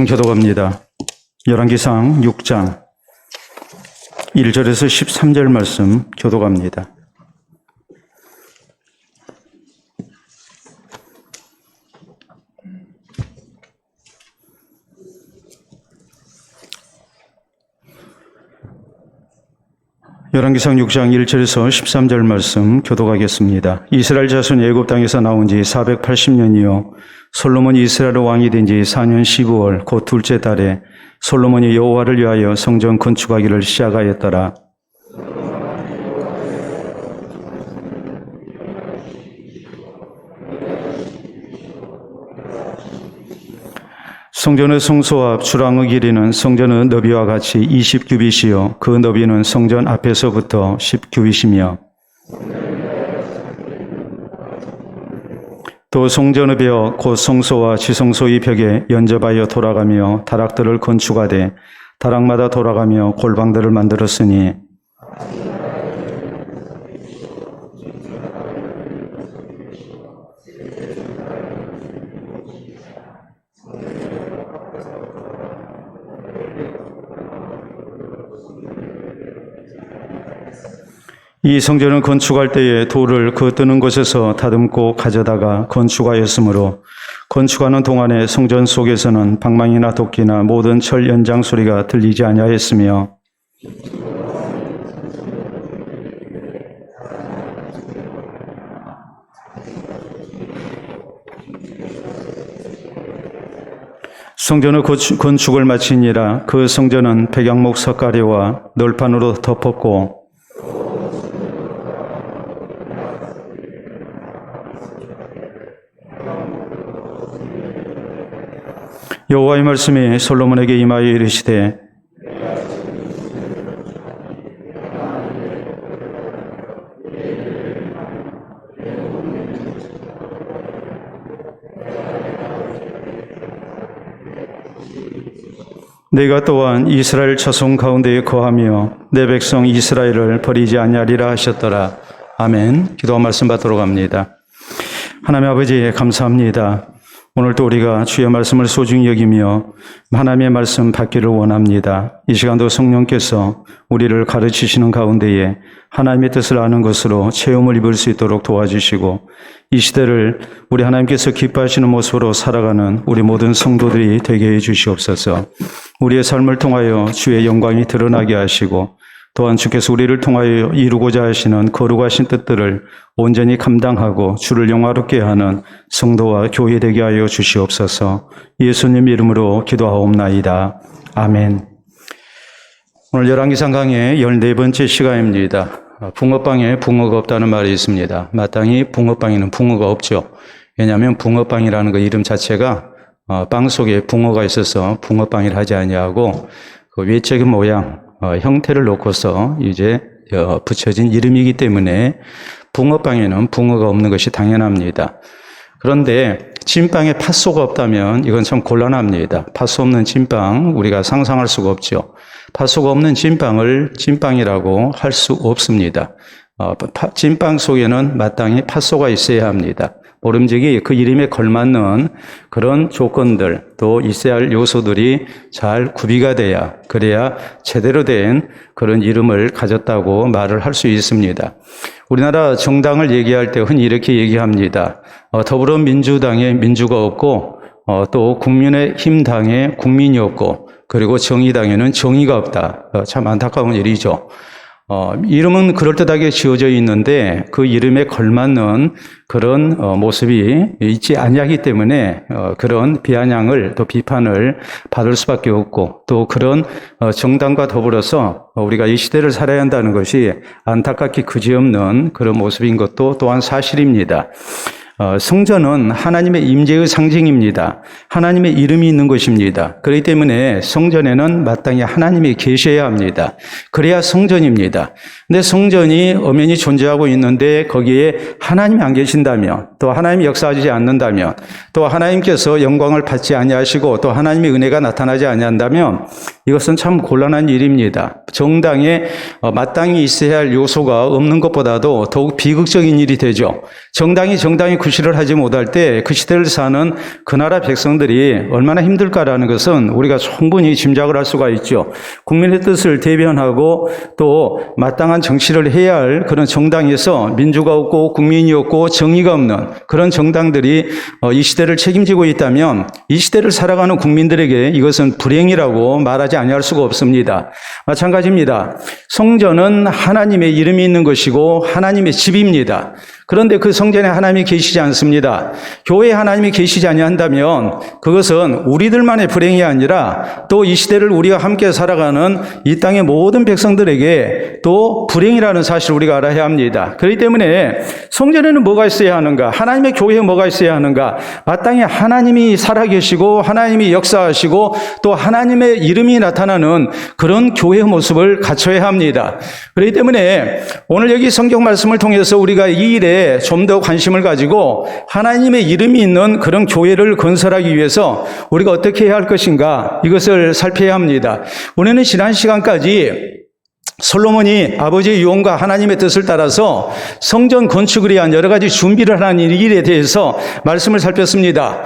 교독합니다. 열왕기상 6장 1절에서 13절 말씀 교독합니다. 열왕기상 6장 1절에서 13절 말씀 교독하겠습니다. 이스라엘 자손이 애굽 땅에서 나온 지 480년이요 솔로몬이 이스라엘 왕이 된 지 4년 12월 곧 둘째 달에 솔로몬이 여호와를 위하여 성전 건축하기를 시작하였더라. 성전의 성소 앞 주랑의 길이는 성전의 너비와 같이 20규빗이요 그 너비는 성전 앞에서부터 10규빗이며 또 성전의 벽 곧 성소와 지성소의 벽에 연접하여 돌아가며 다락들을 건축하되 다락마다 돌아가며 골방들을 만들었으니 이 성전을 건축할 때에 돌을 그 뜨는 곳에서 다듬고 가져다가 건축하였으므로 건축하는 동안에 성전 속에서는 방망이나 도끼나 모든 철 연장 소리가 들리지 아니하였으며 성전의 건축을 마치니라. 그 성전은 백양목 석가래와 널판으로 덮었고 여호와의 말씀이 솔로몬에게 임하여 이르시되 내가 또한 이스라엘 자손 가운데에 거하며 내 백성 이스라엘을 버리지 아니하리라 하셨더라. 아멘. 기도와 말씀 받도록 합니다. 하나님 아버지 감사합니다. 오늘도 우리가 주의 말씀을 소중히 여기며 하나님의 말씀 받기를 원합니다. 이 시간도 성령께서 우리를 가르치시는 가운데에 하나님의 뜻을 아는 것으로 체험을 입을 수 있도록 도와주시고 이 시대를 우리 하나님께서 기뻐하시는 모습으로 살아가는 우리 모든 성도들이 되게 해 주시옵소서. 우리의 삶을 통하여 주의 영광이 드러나게 하시고 또한 주께서 우리를 통하여 이루고자 하시는 거룩하신 뜻들을 온전히 감당하고 주를 영화롭게 하는 성도와 교회 되게 하여 주시옵소서. 예수님 이름으로 기도하옵나이다. 아멘. 오늘 열왕기상 강의 14번째 시간입니다. 붕어빵에 붕어가 없다는 말이 있습니다. 마땅히 붕어빵에는 붕어가 없죠. 왜냐하면 붕어빵이라는 그 이름 자체가 빵 속에 붕어가 있어서 붕어빵이라 하지 아니하고 그 외적인 모양 형태를 놓고서 이제 붙여진 이름이기 때문에 붕어빵에는 붕어가 없는 것이 당연합니다. 그런데 찐빵에 팥소가 없다면 이건 참 곤란합니다. 팥소 없는 찐빵 우리가 상상할 수가 없죠. 팥소가 없는 찐빵을 찐빵이라고 할 수 없습니다. 찐빵 속에는 마땅히 팥소가 있어야 합니다. 모름지기 그 이름에 걸맞는 그런 조건들 또 있어야 할 요소들이 잘 구비가 돼야 그래야 제대로 된 그런 이름을 가졌다고 말을 할 수 있습니다. 우리나라 정당을 얘기할 때 흔히 이렇게 얘기합니다. 더불어민주당에 민주가 없고 또 국민의힘당에 국민이 없고 그리고 정의당에는 정의가 없다. 참 안타까운 일이죠. 이름은 그럴듯하게 지어져 있는데 그 이름에 걸맞는 그런 모습이 있지 아니하기 때문에 그런 비아냥을 또 비판을 받을 수밖에 없고 또 그런 정당과 더불어서 우리가 이 시대를 살아야 한다는 것이 안타깝게 그지없는 그런 모습인 것도 또한 사실입니다. 성전은 하나님의 임재의 상징입니다. 하나님의 이름이 있는 것입니다. 그렇기 때문에 성전에는 마땅히 하나님이 계셔야 합니다. 그래야 성전입니다. 근데 성전이 엄연히 존재하고 있는데 거기에 하나님이 안 계신다면 또 하나님이 역사하지 않는다면 또 하나님께서 영광을 받지 아니하시고 또 하나님의 은혜가 나타나지 아니한다면 이것은 참 곤란한 일입니다. 정당에 마땅히 있어야 할 요소가 없는 것보다도 더욱 비극적인 일이 되죠. 정당이 구실을 하지 못할 때 그 시대를 사는 그 나라 백성들이 얼마나 힘들까라는 것은 우리가 충분히 짐작을 할 수가 있죠. 국민의 뜻을 대변하고 또 마땅한 정치를 해야 할 그런 정당에서 민주가 없고 국민이 없고 정의가 없는 그런 정당들이 이 시대를 책임지고 있다면 이 시대를 살아가는 국민들에게 이것은 불행이라고 말하지 아니할 수가 없습니다. 마찬가지입니다. 성전은 하나님의 이름이 있는 것이고 하나님의 집입니다. 그런데 그 성전에 하나님이 계시지 않습니다. 교회에 하나님이 계시지 아니한다면 그것은 우리들만의 불행이 아니라 또 이 시대를 우리와 함께 살아가는 이 땅의 모든 백성들에게 또 불행이라는 사실을 우리가 알아야 합니다. 그렇기 때문에 성전에는 뭐가 있어야 하는가? 하나님의 교회에 뭐가 있어야 하는가? 마땅히 하나님이 살아계시고 하나님이 역사하시고 또 하나님의 이름이 나타나는 그런 교회의 모습을 갖춰야 합니다. 그렇기 때문에 오늘 여기 성경 말씀을 통해서 우리가 이 일에 좀 더 관심을 가지고 하나님의 이름이 있는 그런 교회를 건설하기 위해서 우리가 어떻게 해야 할 것인가 이것을 살펴야 합니다. 우리는 지난 시간까지 솔로몬이 아버지의 유언과 하나님의 뜻을 따라서 성전 건축을 위한 여러 가지 준비를 하는 일에 대해서 말씀을 살폈습니다.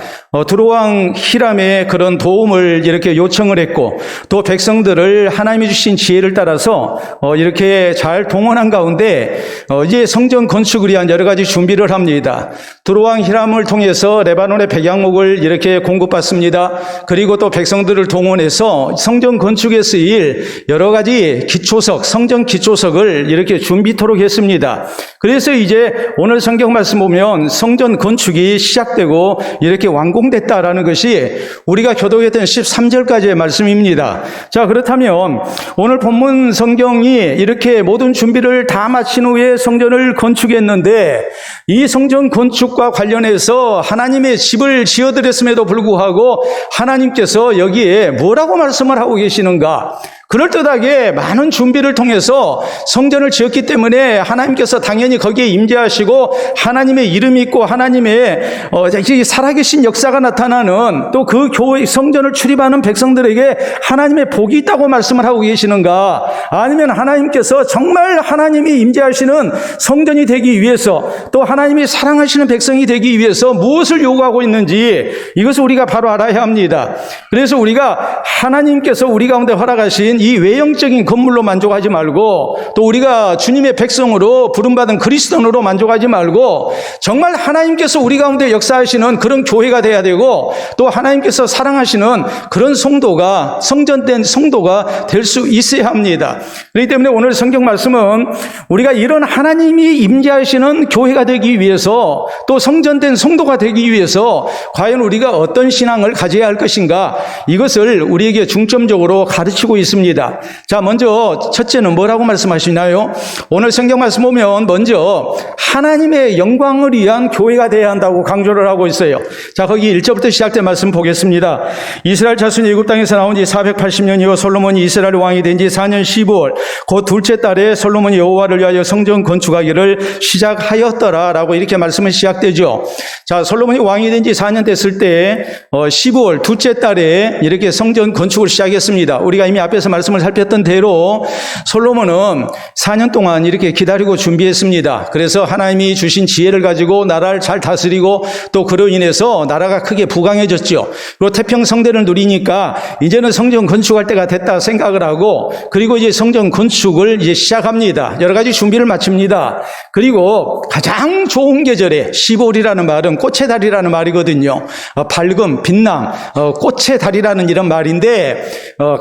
두로왕 히람의 그런 도움을 이렇게 요청을 했고 또 백성들을 하나님이 주신 지혜를 따라서 이렇게 잘 동원한 가운데 이제 성전 건축을 위한 여러 가지 준비를 합니다. 두로왕 히람을 통해서 레바논의 백양목을 이렇게 공급받습니다. 그리고 또 백성들을 동원해서 성전 건축에 쓰일 여러 가지 기초석 성전 기초석을 이렇게 준비토록 했습니다. 그래서 이제 오늘 성경 말씀 보면 성전 건축이 시작되고 이렇게 완공됐다라는 것이 우리가 교독했던 13절까지의 말씀입니다. 자, 그렇다면 오늘 본문 성경이 이렇게 모든 준비를 다 마친 후에 성전을 건축했는데 이 성전 건축과 관련해서 하나님의 집을 지어드렸음에도 불구하고 하나님께서 여기에 뭐라고 말씀을 하고 계시는가? 그럴듯하게 많은 준비를 통해서 성전을 지었기 때문에 하나님께서 당연히 거기에 임재하시고 하나님의 이름이 있고 하나님의 살아계신 역사가 나타나는 또 그 교회 성전을 출입하는 백성들에게 하나님의 복이 있다고 말씀을 하고 계시는가? 아니면 하나님께서 정말 하나님이 임재하시는 성전이 되기 위해서 또 하나님이 사랑하시는 백성이 되기 위해서 무엇을 요구하고 있는지 이것을 우리가 바로 알아야 합니다. 그래서 우리가 하나님께서 우리 가운데 허락하신 이 외형적인 건물로 만족하지 말고 또 우리가 주님의 백성으로 부름받은 그리스도인으로 만족하지 말고 정말 하나님께서 우리 가운데 역사하시는 그런 교회가 돼야 되고 또 하나님께서 사랑하시는 그런 성도가 성전된 성도가 될 수 있어야 합니다. 그렇기 때문에 오늘 성경 말씀은 우리가 이런 하나님이 임재하시는 교회가 되기 위해서 또 성전된 성도가 되기 위해서 과연 우리가 어떤 신앙을 가져야 할 것인가 이것을 우리에게 중점적으로 가르치고 있습니다. 자, 먼저 첫째는 뭐라고 말씀하시나요? 오늘 성경 말씀 보면 먼저 하나님의 영광을 위한 교회가 되어야 한다고 강조를 하고 있어요. 자, 거기 1절부터 시작된 말씀 보겠습니다. 이스라엘 자손이 애굽 땅에서 나온 지 480년 이후 솔로몬이 이스라엘 왕이 된 지 4년 15월 곧 둘째 달에 솔로몬이 여호와를 위하여 성전 건축하기를 시작하였더라라고 이렇게 말씀은 시작되죠. 자, 솔로몬이 왕이 된 지 4년 됐을 때 15월 둘째 달에 이렇게 성전 건축을 시작했습니다. 우리가 이미 앞에서 말씀을 살폈던 대로 솔로몬은 4년 동안 이렇게 기다리고 준비했습니다. 그래서 하나님이 주신 지혜를 가지고 나라를 잘 다스리고 또 그로 인해서 나라가 크게 부강해졌죠. 그리고 태평성대를 누리니까 이제는 성전 건축할 때가 됐다 생각을 하고 그리고 이제 성전 건축을 이제 시작합니다. 여러 가지 준비를 마칩니다. 그리고 가장 좋은 계절에 15월이라는 말은 꽃의 달이라는 말이거든요. 밝음, 빛남, 꽃의 달이라는 이런 말인데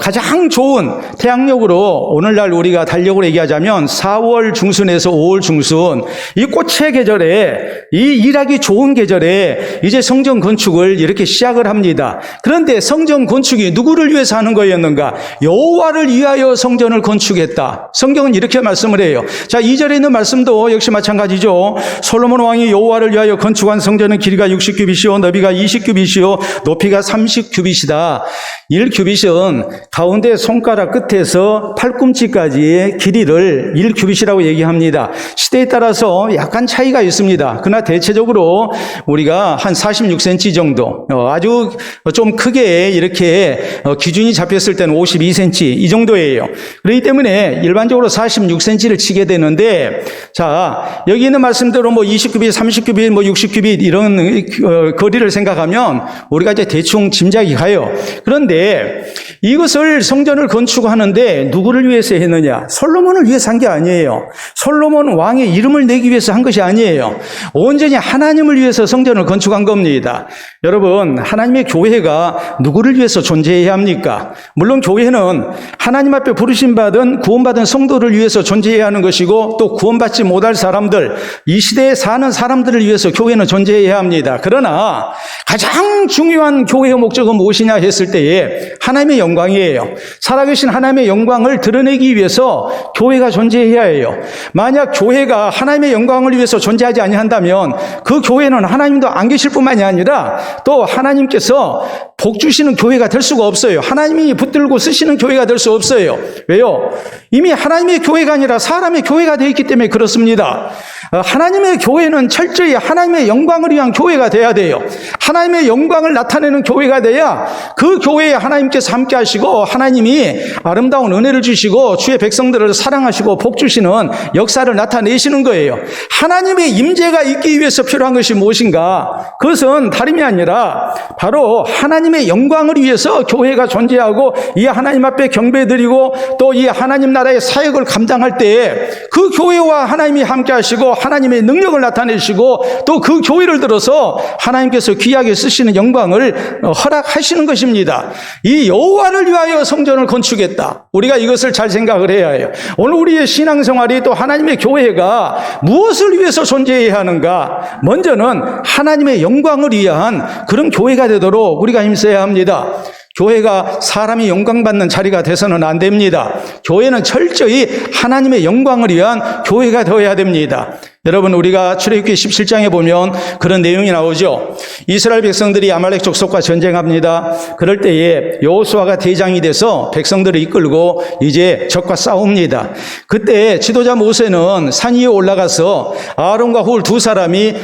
가장 좋은 태양력으로 오늘날 우리가 달력으로 얘기하자면 4월 중순에서 5월 중순 이 꽃의 계절에 이 일하기 좋은 계절에 이제 성전 건축을 이렇게 시작을 합니다. 그런데 성전 건축이 누구를 위해서 하는 거였는가? 여호와를 위하여 성전을 건축했다. 성경은 이렇게 말씀을 해요. 자, 2절에 있는 말씀도 역시 마찬가지죠. 솔로몬 왕이 여호와를 위하여 건축한 성전은 길이가 60규빗이요 너비가 20규빗이요 높이가 30규빗이다. 1규빗은 가운데 손가락 손가락 끝에서 팔꿈치까지의 길이를 1규빗이라고 얘기합니다. 시대에 따라서 약간 차이가 있습니다. 그러나 대체적으로 우리가 한 46cm 정도, 아주 좀 크게 이렇게 기준이 잡혔을 때는 52cm 이 정도예요. 그렇기 때문에 일반적으로 46cm를 치게 되는데, 자, 여기 있는 말씀대로 뭐 20규빗, 30규빗, 뭐 60규빗 이런 거리를 생각하면 우리가 이제 대충 짐작이 가요. 그런데 이것을 성전을 건축하는데 누구를 위해서 했느냐? 솔로몬을 위해서 한 게 아니에요. 솔로몬 왕의 이름을 내기 위해서 한 것이 아니에요. 온전히 하나님을 위해서 성전을 건축한 겁니다. 여러분, 하나님의 교회가 누구를 위해서 존재해야 합니까? 물론 교회는 하나님 앞에 부르심받은 구원받은 성도를 위해서 존재해야 하는 것이고, 또 구원받지 못할 사람들, 이 시대에 사는 사람들을 위해서 교회는 존재해야 합니다. 그러나 가장 중요한 교회의 목적은 무엇이냐 했을 때에 하나님의 영광이에요. 살아계신 하나님의 영광을 드러내기 위해서 교회가 존재해야 해요. 만약 교회가 하나님의 영광을 위해서 존재하지 아니한다면 그 교회는 하나님도 안 계실 뿐만이 아니라 또 하나님께서 복 주시는 교회가 될 수가 없어요. 하나님이 붙들고 쓰시는 교회가 될 수 없어요. 왜요? 이미 하나님의 교회가 아니라 사람의 교회가 되어 있기 때문에 그렇습니다. 하나님의 교회는 철저히 하나님의 영광을 위한 교회가 돼야 돼요. 하나님의 영광을 나타내는 교회가 돼야 그 교회에 하나님께서 함께 하시고 하나님이 아름다운 은혜를 주시고 주의 백성들을 사랑하시고 복 주시는 역사를 나타내시는 거예요. 하나님의 임재가 있기 위해서 필요한 것이 무엇인가? 그것은 다름이 아니라 바로 하나님의 영광을 위해서 교회가 존재하고 이 하나님 앞에 경배드리고 또 이 하나님 나라의 사역을 감당할 때에 그 교회와 하나님이 함께 하시고 하나님의 능력을 나타내시고 또 그 교회를 들어서 하나님께서 귀하게 쓰시는 영광을 허락하시는 것입니다. 이 여호와를 위하여 성전을 건축했다. 우리가 이것을 잘 생각을 해야 해요. 오늘 우리의 신앙생활이 또 하나님의 교회가 무엇을 위해서 존재해야 하는가? 먼저는 하나님의 영광을 위한 그런 교회가 되도록 우리가 힘써야 합니다. 교회가 사람이 영광받는 자리가 돼서는 안 됩니다. 교회는 철저히 하나님의 영광을 위한 교회가 되어야 됩니다. 여러분, 우리가 출애굽기 17장에 보면 그런 내용이 나오죠. 이스라엘 백성들이 아말렉 족속과 전쟁합니다. 그럴 때에 여호수아가 대장이 돼서 백성들을 이끌고 이제 적과 싸웁니다. 그때 지도자 모세는 산 위에 올라가서 아론과 훌 두 사람이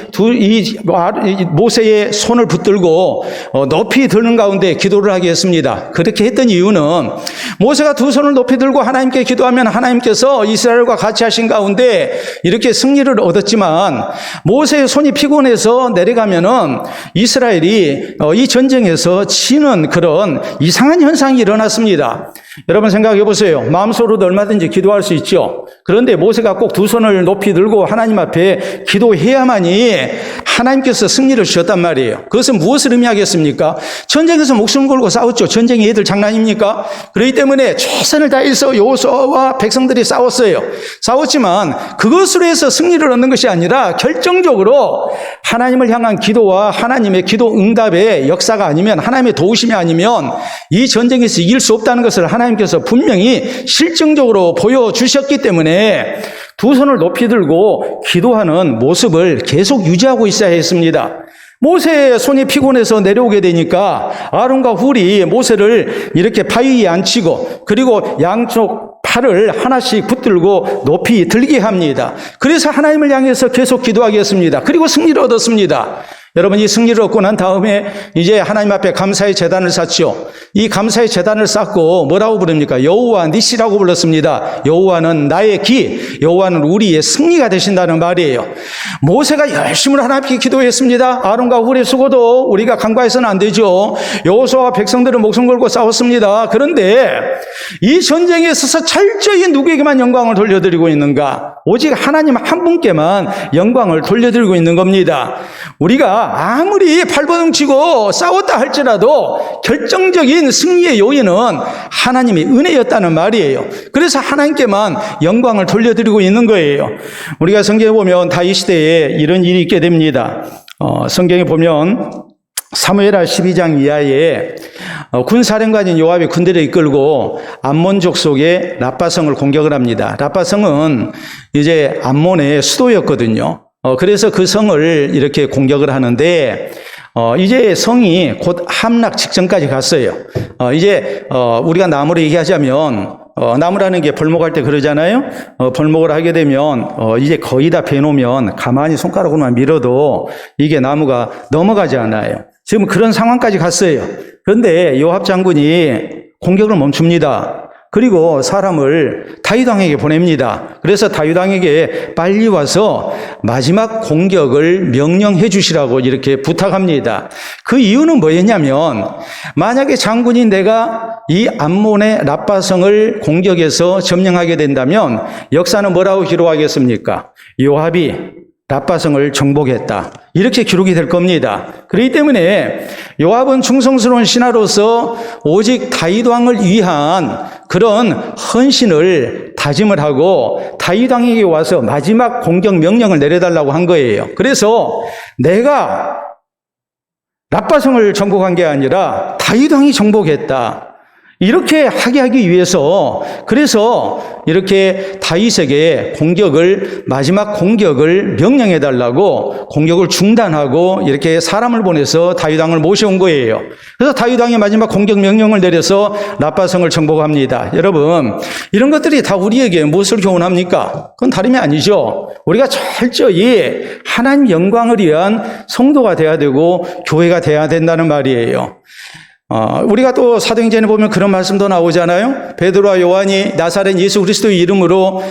모세의 손을 붙들고 높이 드는 가운데 기도를 하게 했습니다. 그렇게 했던 이유는 모세가 두 손을 높이 들고 하나님께 기도하면 하나님께서 이스라엘과 같이 하신 가운데 이렇게 승리를 얻었지만 모세의 손이 피곤해서 내려가면은 이스라엘이 이 전쟁에서 지는 그런 이상한 현상이 일어났습니다. 여러분 생각해 보세요. 마음속으로도 얼마든지 기도할 수 있죠. 그런데 모세가 꼭 두 손을 높이 들고 하나님 앞에 기도해야만이 하나님께서 승리를 주셨단 말이에요. 그것은 무엇을 의미하겠습니까? 전쟁에서 목숨 걸고 싸웠죠. 전쟁이 애들 장난입니까? 그렇기 때문에 최선을 다해서 여호수아와 백성들이 싸웠어요. 싸웠지만 그것으로 해서 승리를 얻는 것이 아니라 결정적으로 하나님을 향한 기도와 하나님의 기도 응답의 역사가 아니면, 하나님의 도우심이 아니면 이 전쟁에서 이길 수 없다는 것을 하나님께서 분명히 실증적으로 보여주셨기 때문에 두 손을 높이 들고 기도하는 모습을 계속 유지하고 있어야 했습니다. 모세의 손이 피곤해서 내려오게 되니까 아론과 훌이 모세를 이렇게 바위 위에 앉히고 그리고 양쪽 팔을 하나씩 붙들고 높이 들게 합니다. 그래서 하나님을 향해서 계속 기도하게 했습니다. 그리고 승리를 얻었습니다. 여러분, 이 승리를 얻고 난 다음에 이제 하나님 앞에 감사의 제단을 쌓죠. 이 감사의 제단을 쌓고 뭐라고 부릅니까? 여호와 니시라고 불렀습니다. 여호와는 나의 기, 여호와는 우리의 승리가 되신다는 말이에요. 모세가 열심히 하나님께 기도했습니다. 아론과 훌의 수고도 우리가 간과해서는 안 되죠. 여호수아와 백성들은 목숨 걸고 싸웠습니다. 그런데 이 전쟁에 있어서 철저히 누구에게만 영광을 돌려드리고 있는가? 오직 하나님 한 분께만 영광을 돌려드리고 있는 겁니다. 우리가 아무리 발버둥치고 싸웠다 할지라도 결정적인 승리의 요인은 하나님의 은혜였다는 말이에요. 그래서 하나님께만 영광을 돌려드리고 있는 거예요. 우리가 성경에 보면 다윗 시대에 이런 일이 있게 됩니다. 성경에 보면 사무엘하 12장 이하에 군사령관인 요압이 군대를 이끌고 암몬 족속의 라빠성을 공격을 합니다. 라빠성은 이제 암몬의 수도였거든요. 그래서 그 성을 이렇게 공격을 하는데 이제 성이 곧 함락 직전까지 갔어요. 이제 우리가 나무로 얘기하자면 나무라는 게 벌목할 때 그러잖아요. 벌목을 하게 되면 이제 거의 다 베놓으면 가만히 손가락으로만 밀어도 이게 나무가 넘어가지 않아요. 지금 그런 상황까지 갔어요. 그런데 요압 장군이 공격을 멈춥니다. 그리고 사람을 다윗 왕에게 보냅니다. 그래서 다윗 왕에게 빨리 와서 마지막 공격을 명령해 주시라고 이렇게 부탁합니다. 그 이유는 뭐였냐면 만약에 장군이 내가 이 암몬의 랍바성을 공격해서 점령하게 된다면 역사는 뭐라고 기록하겠습니까? 요압이 랍바성을 정복했다. 이렇게 기록이 될 겁니다. 그렇기 때문에 요압은 충성스러운 신하로서 오직 다윗 왕을 위한 그런 헌신을 다짐을 하고 다윗 왕에게 와서 마지막 공격 명령을 내려달라고 한 거예요. 그래서 내가 랍바성을 정복한 게 아니라 다윗 왕이 정복했다. 이렇게 하기 위해서 그래서 이렇게 다윗에게 마지막 공격을 명령해 달라고 공격을 중단하고 이렇게 사람을 보내서 다윗 왕을 모셔온 거예요. 그래서 다윗 왕이 마지막 공격 명령을 내려서 랍바성을 정복합니다. 여러분, 이런 것들이 다 우리에게 무엇을 교훈합니까? 그건 다름이 아니죠. 우리가 철저히 하나님 영광을 위한 성도가 돼야 되고 교회가 돼야 된다는 말이에요. 우리가 또 사도행전에 보면 그런 말씀도 나오잖아요. 베드로와 요한이 나사렛 예수 그리스도의 이름으로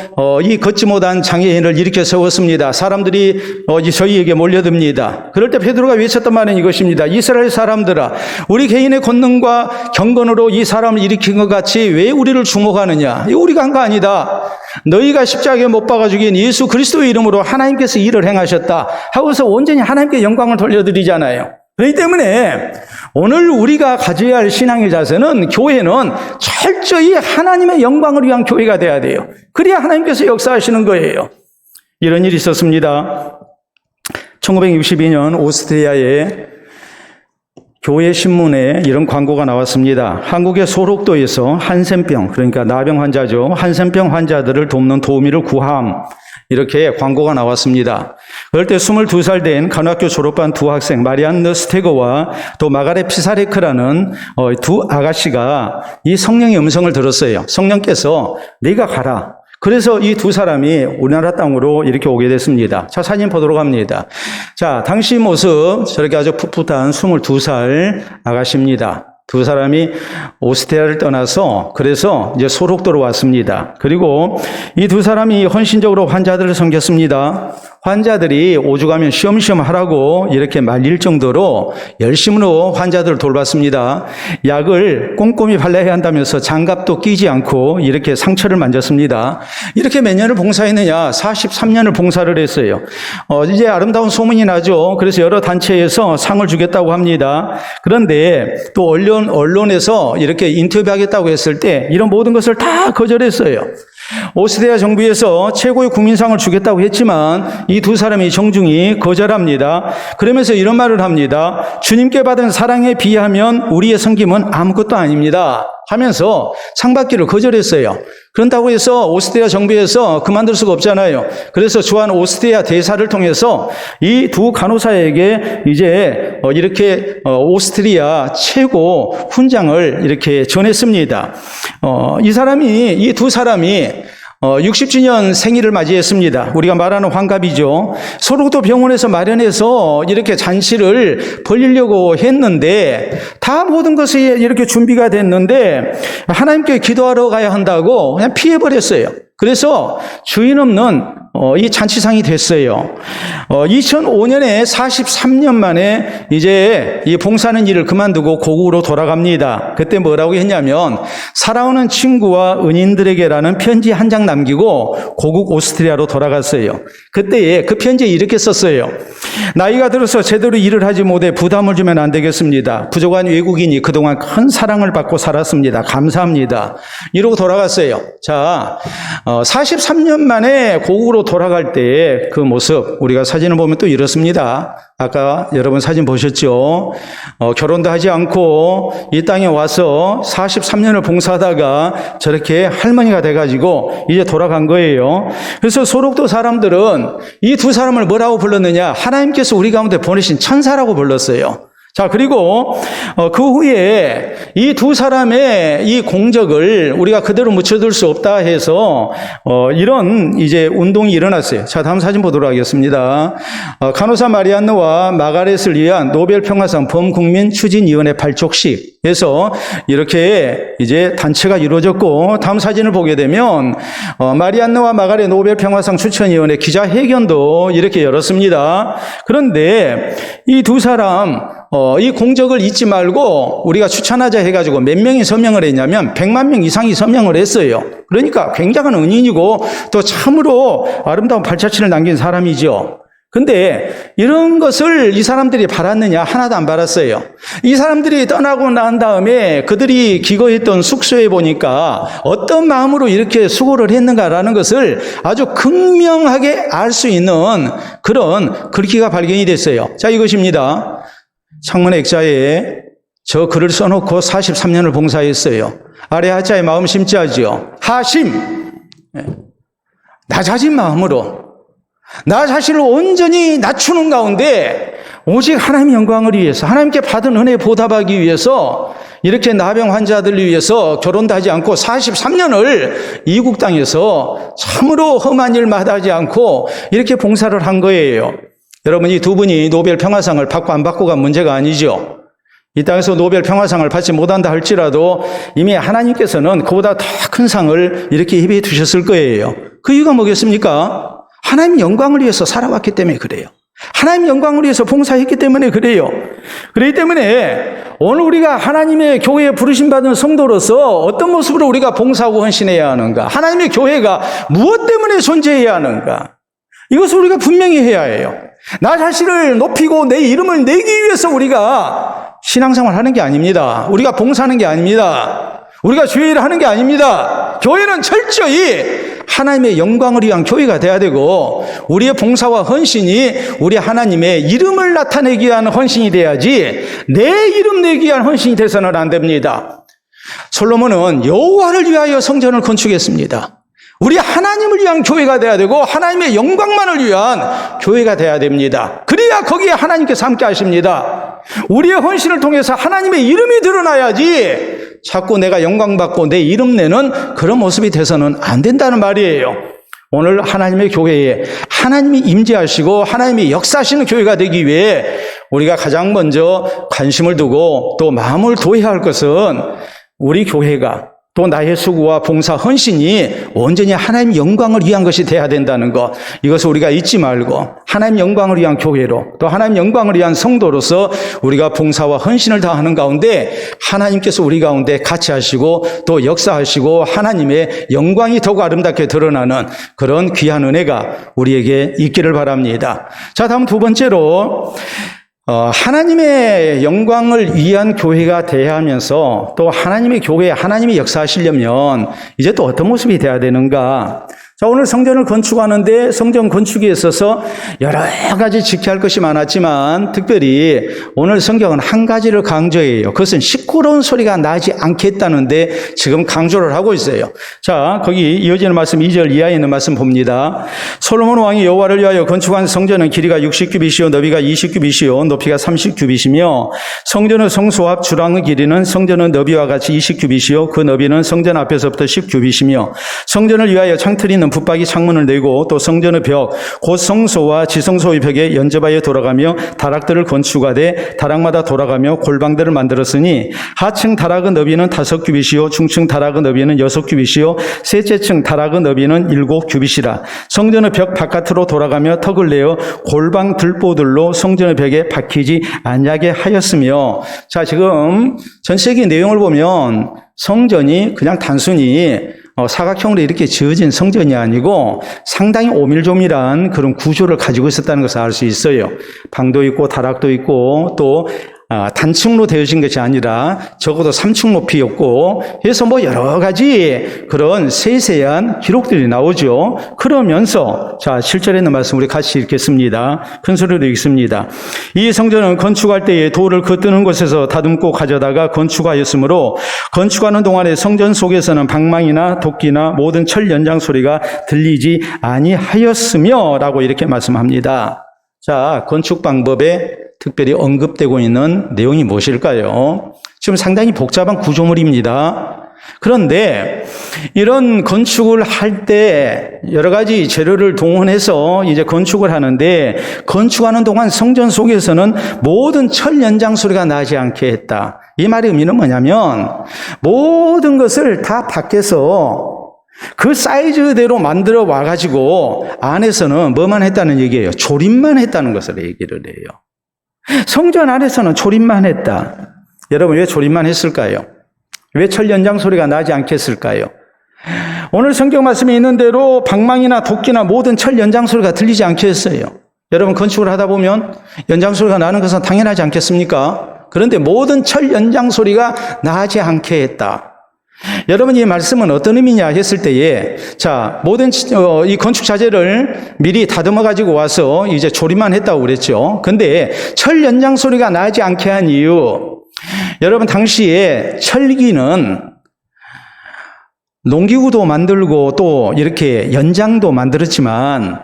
이 걷지 못한 장애인을 일으켜 세웠습니다. 사람들이 저희에게 몰려듭니다. 그럴 때 베드로가 외쳤던 말은 이것입니다. 이스라엘 사람들아, 우리 개인의 권능과 경건으로 이 사람을 일으킨 것 같이 왜 우리를 주목하느냐? 이거 우리가 한 거 아니다. 너희가 십자가에 못 박아 죽인 예수 그리스도의 이름으로 하나님께서 일을 행하셨다 하고서 온전히 하나님께 영광을 돌려드리잖아요. 그렇기 때문에 오늘 우리가 가져야 할 신앙의 자세는, 교회는 철저히 하나님의 영광을 위한 교회가 돼야 돼요. 그래야 하나님께서 역사하시는 거예요. 이런 일이 있었습니다. 1962년 오스트리아의 교회 신문에 이런 광고가 나왔습니다. 한국의 소록도에서 한센병, 그러니까 나병 환자죠. 한센병 환자들을 돕는 도우미를 구함. 이렇게 광고가 나왔습니다. 그럴 때 22살 된 간호학교 졸업한 두 학생, 마리안느 스테거와 또 마가레 피사레크라는 두 아가씨가 이 성령의 음성을 들었어요. 성령께서 네가 가라. 그래서 이 두 사람이 우리나라 땅으로 이렇게 오게 됐습니다. 자, 사진 보도록 합니다. 자, 당시 모습, 저렇게 아주 풋풋한 22살 아가씨입니다. 두 사람이 오스트리아를 떠나서 그래서 이제 소록도로 왔습니다. 그리고 이 두 사람이 헌신적으로 환자들을 섬겼습니다. 환자들이 오죽하면 쉬엄쉬엄 하라고 이렇게 말릴 정도로 열심으로 환자들을 돌봤습니다. 약을 꼼꼼히 발라야 한다면서 장갑도 끼지 않고 이렇게 상처를 만졌습니다. 이렇게 몇 년을 봉사했느냐? 43년을 봉사를 했어요. 이제 아름다운 소문이 나죠. 그래서 여러 단체에서 상을 주겠다고 합니다. 그런데 또 언론에서 이렇게 인터뷰하겠다고 했을 때 이런 모든 것을 다 거절했어요. 오스트리아 정부에서 최고의 국민상을 주겠다고 했지만 이 두 사람이 정중히 거절합니다. 그러면서 이런 말을 합니다. 주님께 받은 사랑에 비하면 우리의 섬김은 아무것도 아닙니다 하면서 상 받기를 거절했어요. 그런다고 해서 오스트리아 정부에서 그만둘 수가 없잖아요. 그래서 주한 오스트리아 대사를 통해서 이 두 간호사에게 이제 이렇게 오스트리아 최고 훈장을 이렇게 전했습니다. 이 두 사람이 60주년 생일을 맞이했습니다. 우리가 말하는 환갑이죠. 소록도 병원에서 마련해서 이렇게 잔치를 벌이려고 했는데 다 모든 것이 이렇게 준비가 됐는데 하나님께 기도하러 가야 한다고 그냥 피해버렸어요. 그래서 주인 없는 이 잔치상이 됐어요. 2005년에 43년 만에 이제 이 봉사하는 일을 그만두고 고국으로 돌아갑니다. 그때 뭐라고 했냐면 살아오는 친구와 은인들에게라는 편지 한 장 남기고 고국 오스트리아로 돌아갔어요. 그때 그 편지에 이렇게 썼어요. 나이가 들어서 제대로 일을 하지 못해 부담을 주면 안 되겠습니다. 부족한 외국인이 그동안 큰 사랑을 받고 살았습니다. 감사합니다. 이러고 돌아갔어요. 자, 43년 만에 고국으로 돌아갈 때 그 모습, 우리가 사진을 보면 또 이렇습니다. 아까 여러분 사진 보셨죠? 결혼도 하지 않고 이 땅에 와서 43년을 봉사하다가 저렇게 할머니가 돼가지고 이제 돌아간 거예요. 그래서 소록도 사람들은 이 두 사람을 뭐라고 불렀느냐? 하나님께서 우리 가운데 보내신 천사라고 불렀어요. 자, 그리고 그 후에 이 두 사람의 이 공적을 우리가 그대로 묻혀둘 수 없다 해서 이런 이제 운동이 일어났어요. 자, 다음 사진 보도록 하겠습니다. 간호사 마리안느와 마가렛을 위한 노벨 평화상 범국민 추진위원회 발족식에서 이렇게 이제 단체가 이루어졌고, 다음 사진을 보게 되면 마리안느와 마가렛 노벨 평화상 추천위원회 기자회견도 이렇게 열었습니다. 그런데 이 두 사람 이 공적을 잊지 말고 우리가 추천하자 해가지고 몇 명이 서명을 했냐면 100만 명 이상이 서명을 했어요. 그러니까 굉장한 은인이고 또 참으로 아름다운 발자취를 남긴 사람이죠. 근데 이런 것을 이 사람들이 바랐느냐? 하나도 안 바랐어요. 이 사람들이 떠나고 난 다음에 그들이 기거했던 숙소에 보니까 어떤 마음으로 이렇게 수고를 했는가라는 것을 아주 극명하게 알 수 있는 그런 글귀가 발견이 됐어요. 자, 이것입니다. 창문의 액자에 저 글을 써놓고 43년을 봉사했어요. 아래 하자에 마음 심지 하지요. 하심, 낮아진 마음으로 나 자신을 온전히 낮추는 가운데 오직 하나님의 영광을 위해서, 하나님께 받은 은혜 보답하기 위해서 이렇게 나병 환자들을 위해서 결혼도 하지 않고 43년을 이국 땅에서 참으로 험한 일 마다하지 않고 이렇게 봉사를 한 거예요. 여러분, 이 두 분이 노벨 평화상을 받고 안 받고가 문제가 아니죠. 이 땅에서 노벨 평화상을 받지 못한다 할지라도 이미 하나님께서는 그보다 더 큰 상을 이렇게 예비해 두셨을 거예요. 그 이유가 뭐겠습니까? 하나님 영광을 위해서 살아왔기 때문에 그래요. 하나님 영광을 위해서 봉사했기 때문에 그래요. 그렇기 때문에 오늘 우리가 하나님의 교회에 부르심받은 성도로서 어떤 모습으로 우리가 봉사하고 헌신해야 하는가? 하나님의 교회가 무엇 때문에 존재해야 하는가? 이것을 우리가 분명히 해야 해요. 나 자신을 높이고 내 이름을 내기 위해서 우리가 신앙생활 하는 게 아닙니다. 우리가 봉사하는 게 아닙니다. 우리가 주의 일을 하는 게 아닙니다. 교회는 철저히 하나님의 영광을 위한 교회가 돼야 되고, 우리의 봉사와 헌신이 우리 하나님의 이름을 나타내기 위한 헌신이 돼야지 내 이름 내기 위한 헌신이 돼서는 안 됩니다. 솔로몬은 여호와를 위하여 성전을 건축했습니다. 우리 하나님을 위한 교회가 돼야 되고 하나님의 영광만을 위한 교회가 돼야 됩니다. 그래야 거기에 하나님께서 함께 하십니다. 우리의 헌신을 통해서 하나님의 이름이 드러나야지 자꾸 내가 영광받고 내 이름 내는 그런 모습이 돼서는 안 된다는 말이에요. 오늘 하나님의 교회에 하나님이 임재하시고 하나님이 역사하시는 교회가 되기 위해 우리가 가장 먼저 관심을 두고 또 마음을 도해야 할 것은 우리 교회가 또 나의 수고와 봉사 헌신이 온전히 하나님 영광을 위한 것이 돼야 된다는 것, 이것을 우리가 잊지 말고 하나님 영광을 위한 교회로 또 하나님 영광을 위한 성도로서 우리가 봉사와 헌신을 다하는 가운데 하나님께서 우리 가운데 같이 하시고 또 역사하시고 하나님의 영광이 더욱 아름답게 드러나는 그런 귀한 은혜가 우리에게 있기를 바랍니다. 자, 다음 두 번째로 하나님의 영광을 위한 교회가 돼야 하면서 또 하나님의 교회에 하나님이 역사하시려면 이제 또 어떤 모습이 돼야 되는가? 자, 오늘 성전을 건축하는데 성전 건축에 있어서 여러 가지 지켜야 할 것이 많았지만 특별히 오늘 성경은 한 가지를 강조해요. 그것은 시끄러운 소리가 나지 않겠다는데 지금 강조를 하고 있어요. 자, 거기 이어지는 말씀 2절 이하에 있는 말씀 봅니다. 솔로몬 왕이 여호와를 위하여 건축한 성전은 길이가 60규빗이요 너비가 20규빗이요 높이가 30규빗이며 성전의 성소 앞 주랑의 길이는 성전의 너비와 같이 20규빗이요 그 너비는 성전 앞에서부터 10규빗이며 성전을 위하여 창틀이는 붙박이 창문을 내고 또 성전의 벽 곧 성소와 지성소의 벽에 연접하여 돌아가며 다락들을 건축하되 다락마다 돌아가며 골방들을 만들었으니 하층 다락의 너비는 5규빗이요 중층 다락의 너비는 6규빗이요 셋째 층 다락의 너비는 7규빗이라. 성전의 벽 바깥으로 돌아가며 턱을 내어 골방 들보들로 성전의 벽에 박히지 아니하게 하였으며. 자, 지금 전체적인 내용을 보면 성전이 그냥 단순히 사각형으로 이렇게 지어진 성전이 아니고 상당히 오밀조밀한 그런 구조를 가지고 있었다는 것을 알 수 있어요. 방도 있고 다락도 있고 또 단층으로 되어진 것이 아니라 적어도 3층 높이였고 해서 뭐 여러 가지 그런 세세한 기록들이 나오죠. 그러면서 자 7절에 있는 말씀 우리 같이 읽겠습니다. 큰 소리로 읽습니다. 이 성전은 건축할 때에 돌을 겉드는 곳에서 다듬고 가져다가 건축하였으므로 건축하는 동안에 성전 속에서는 방망이나 도끼나 모든 철 연장 소리가 들리지 아니하였으며 라고 이렇게 말씀합니다. 자, 건축 방법에 특별히 언급되고 있는 내용이 무엇일까요? 지금 상당히 복잡한 구조물입니다. 그런데 이런 건축을 할 때 여러 가지 재료를 동원해서 이제 건축을 하는데, 건축하는 동안 성전 속에서는 모든 철 연장 소리가 나지 않게 했다. 이 말의 의미는 뭐냐면, 모든 것을 다 밖에서 그 사이즈대로 만들어 와가지고 안에서는 뭐만 했다는 얘기예요? 조립만 했다는 것을 얘기를 해요. 성전 안에서는 조립만 했다. 여러분, 왜 조립만 했을까요? 왜 철 연장 소리가 나지 않겠을까요? 오늘 성경 말씀에 있는 대로 방망이나 도끼나 모든 철 연장 소리가 들리지 않게 했어요. 여러분, 건축을 하다 보면 연장 소리가 나는 것은 당연하지 않겠습니까? 그런데 모든 철 연장 소리가 나지 않게 했다. 여러분, 이 말씀은 어떤 의미냐 했을 때에, 자, 모든 이 건축 자재를 미리 다듬어 가지고 와서 이제 조립만 했다고 그랬죠. 근데 철 연장 소리가 나지 않게 한 이유, 여러분, 당시에 철기는 농기구도 만들고 또 이렇게 연장도 만들었지만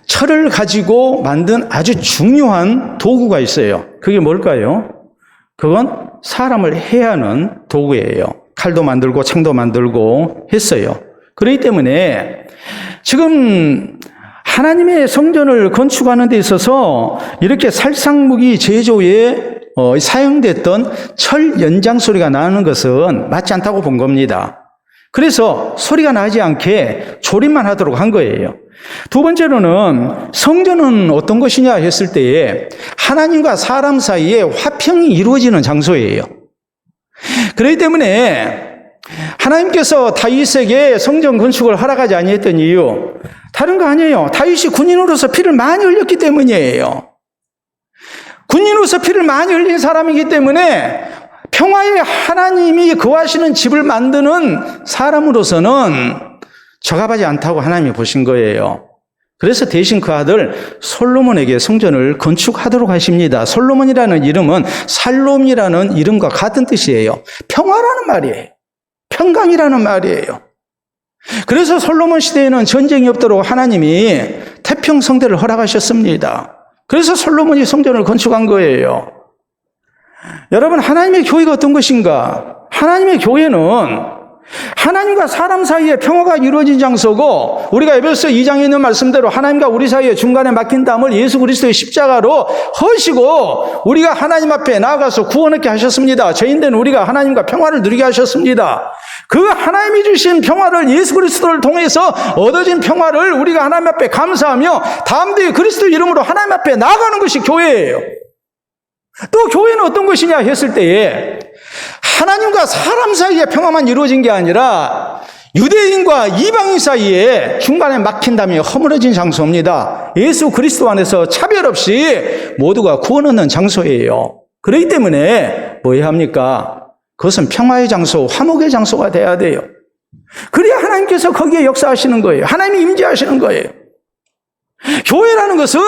철을 가지고 만든 아주 중요한 도구가 있어요. 그게 뭘까요? 그건 사람을 해야 하는 도구예요. 칼도 만들고 창도 만들고 했어요. 그렇기 때문에 지금 하나님의 성전을 건축하는 데 있어서 이렇게 살상무기 제조에 사용됐던 철 연장 소리가 나는 것은 맞지 않다고 본 겁니다. 그래서 소리가 나지 않게 조립만 하도록 한 거예요. 두 번째로는 성전은 어떤 것이냐 했을 때에 하나님과 사람 사이에 화평이 이루어지는 장소예요. 그렇기 때문에 하나님께서 다윗에게 성전 건축을 허락하지 아니했던 이유, 다른 거 아니에요. 다윗이 군인으로서 피를 많이 흘렸기 때문이에요. 군인으로서 피를 많이 흘린 사람이기 때문에 평화의 하나님이 거하시는 집을 만드는 사람으로서는 적합하지 않다고 하나님이 보신 거예요. 그래서 대신 그 아들 솔로몬에게 성전을 건축하도록 하십니다. 솔로몬이라는 이름은 살롬이라는 이름과 같은 뜻이에요. 평화라는 말이에요. 평강이라는 말이에요. 그래서 솔로몬 시대에는 전쟁이 없도록 하나님이 태평성대를 허락하셨습니다. 그래서 솔로몬이 성전을 건축한 거예요. 여러분, 하나님의 교회가 어떤 것인가? 하나님의 교회는 하나님과 사람 사이에 평화가 이루어진 장소고, 우리가 에베소 2장에 있는 말씀대로 하나님과 우리 사이에 중간에 막힌 담을 예수 그리스도의 십자가로 허시고 우리가 하나님 앞에 나아가서 구원 얻게 하셨습니다. 죄인된 우리가 하나님과 평화를 누리게 하셨습니다. 그 하나님이 주신 평화를, 예수 그리스도를 통해서 얻어진 평화를 우리가 하나님 앞에 감사하며 다음 뒤에 그리스도 이름으로 하나님 앞에 나아가는 것이 교회예요. 또 교회는 어떤 것이냐 했을 때에 하나님과 사람 사이에 평화만 이루어진 게 아니라 유대인과 이방인 사이에 중간에 막힌 담이 허물어진 장소입니다. 예수 그리스도 안에서 차별 없이 모두가 구원 얻는 장소예요. 그렇기 때문에 뭐 해야 합니까? 그것은 평화의 장소, 화목의 장소가 돼야 돼요. 그래야 하나님께서 거기에 역사하시는 거예요. 하나님이 임재하시는 거예요. 교회라는 것은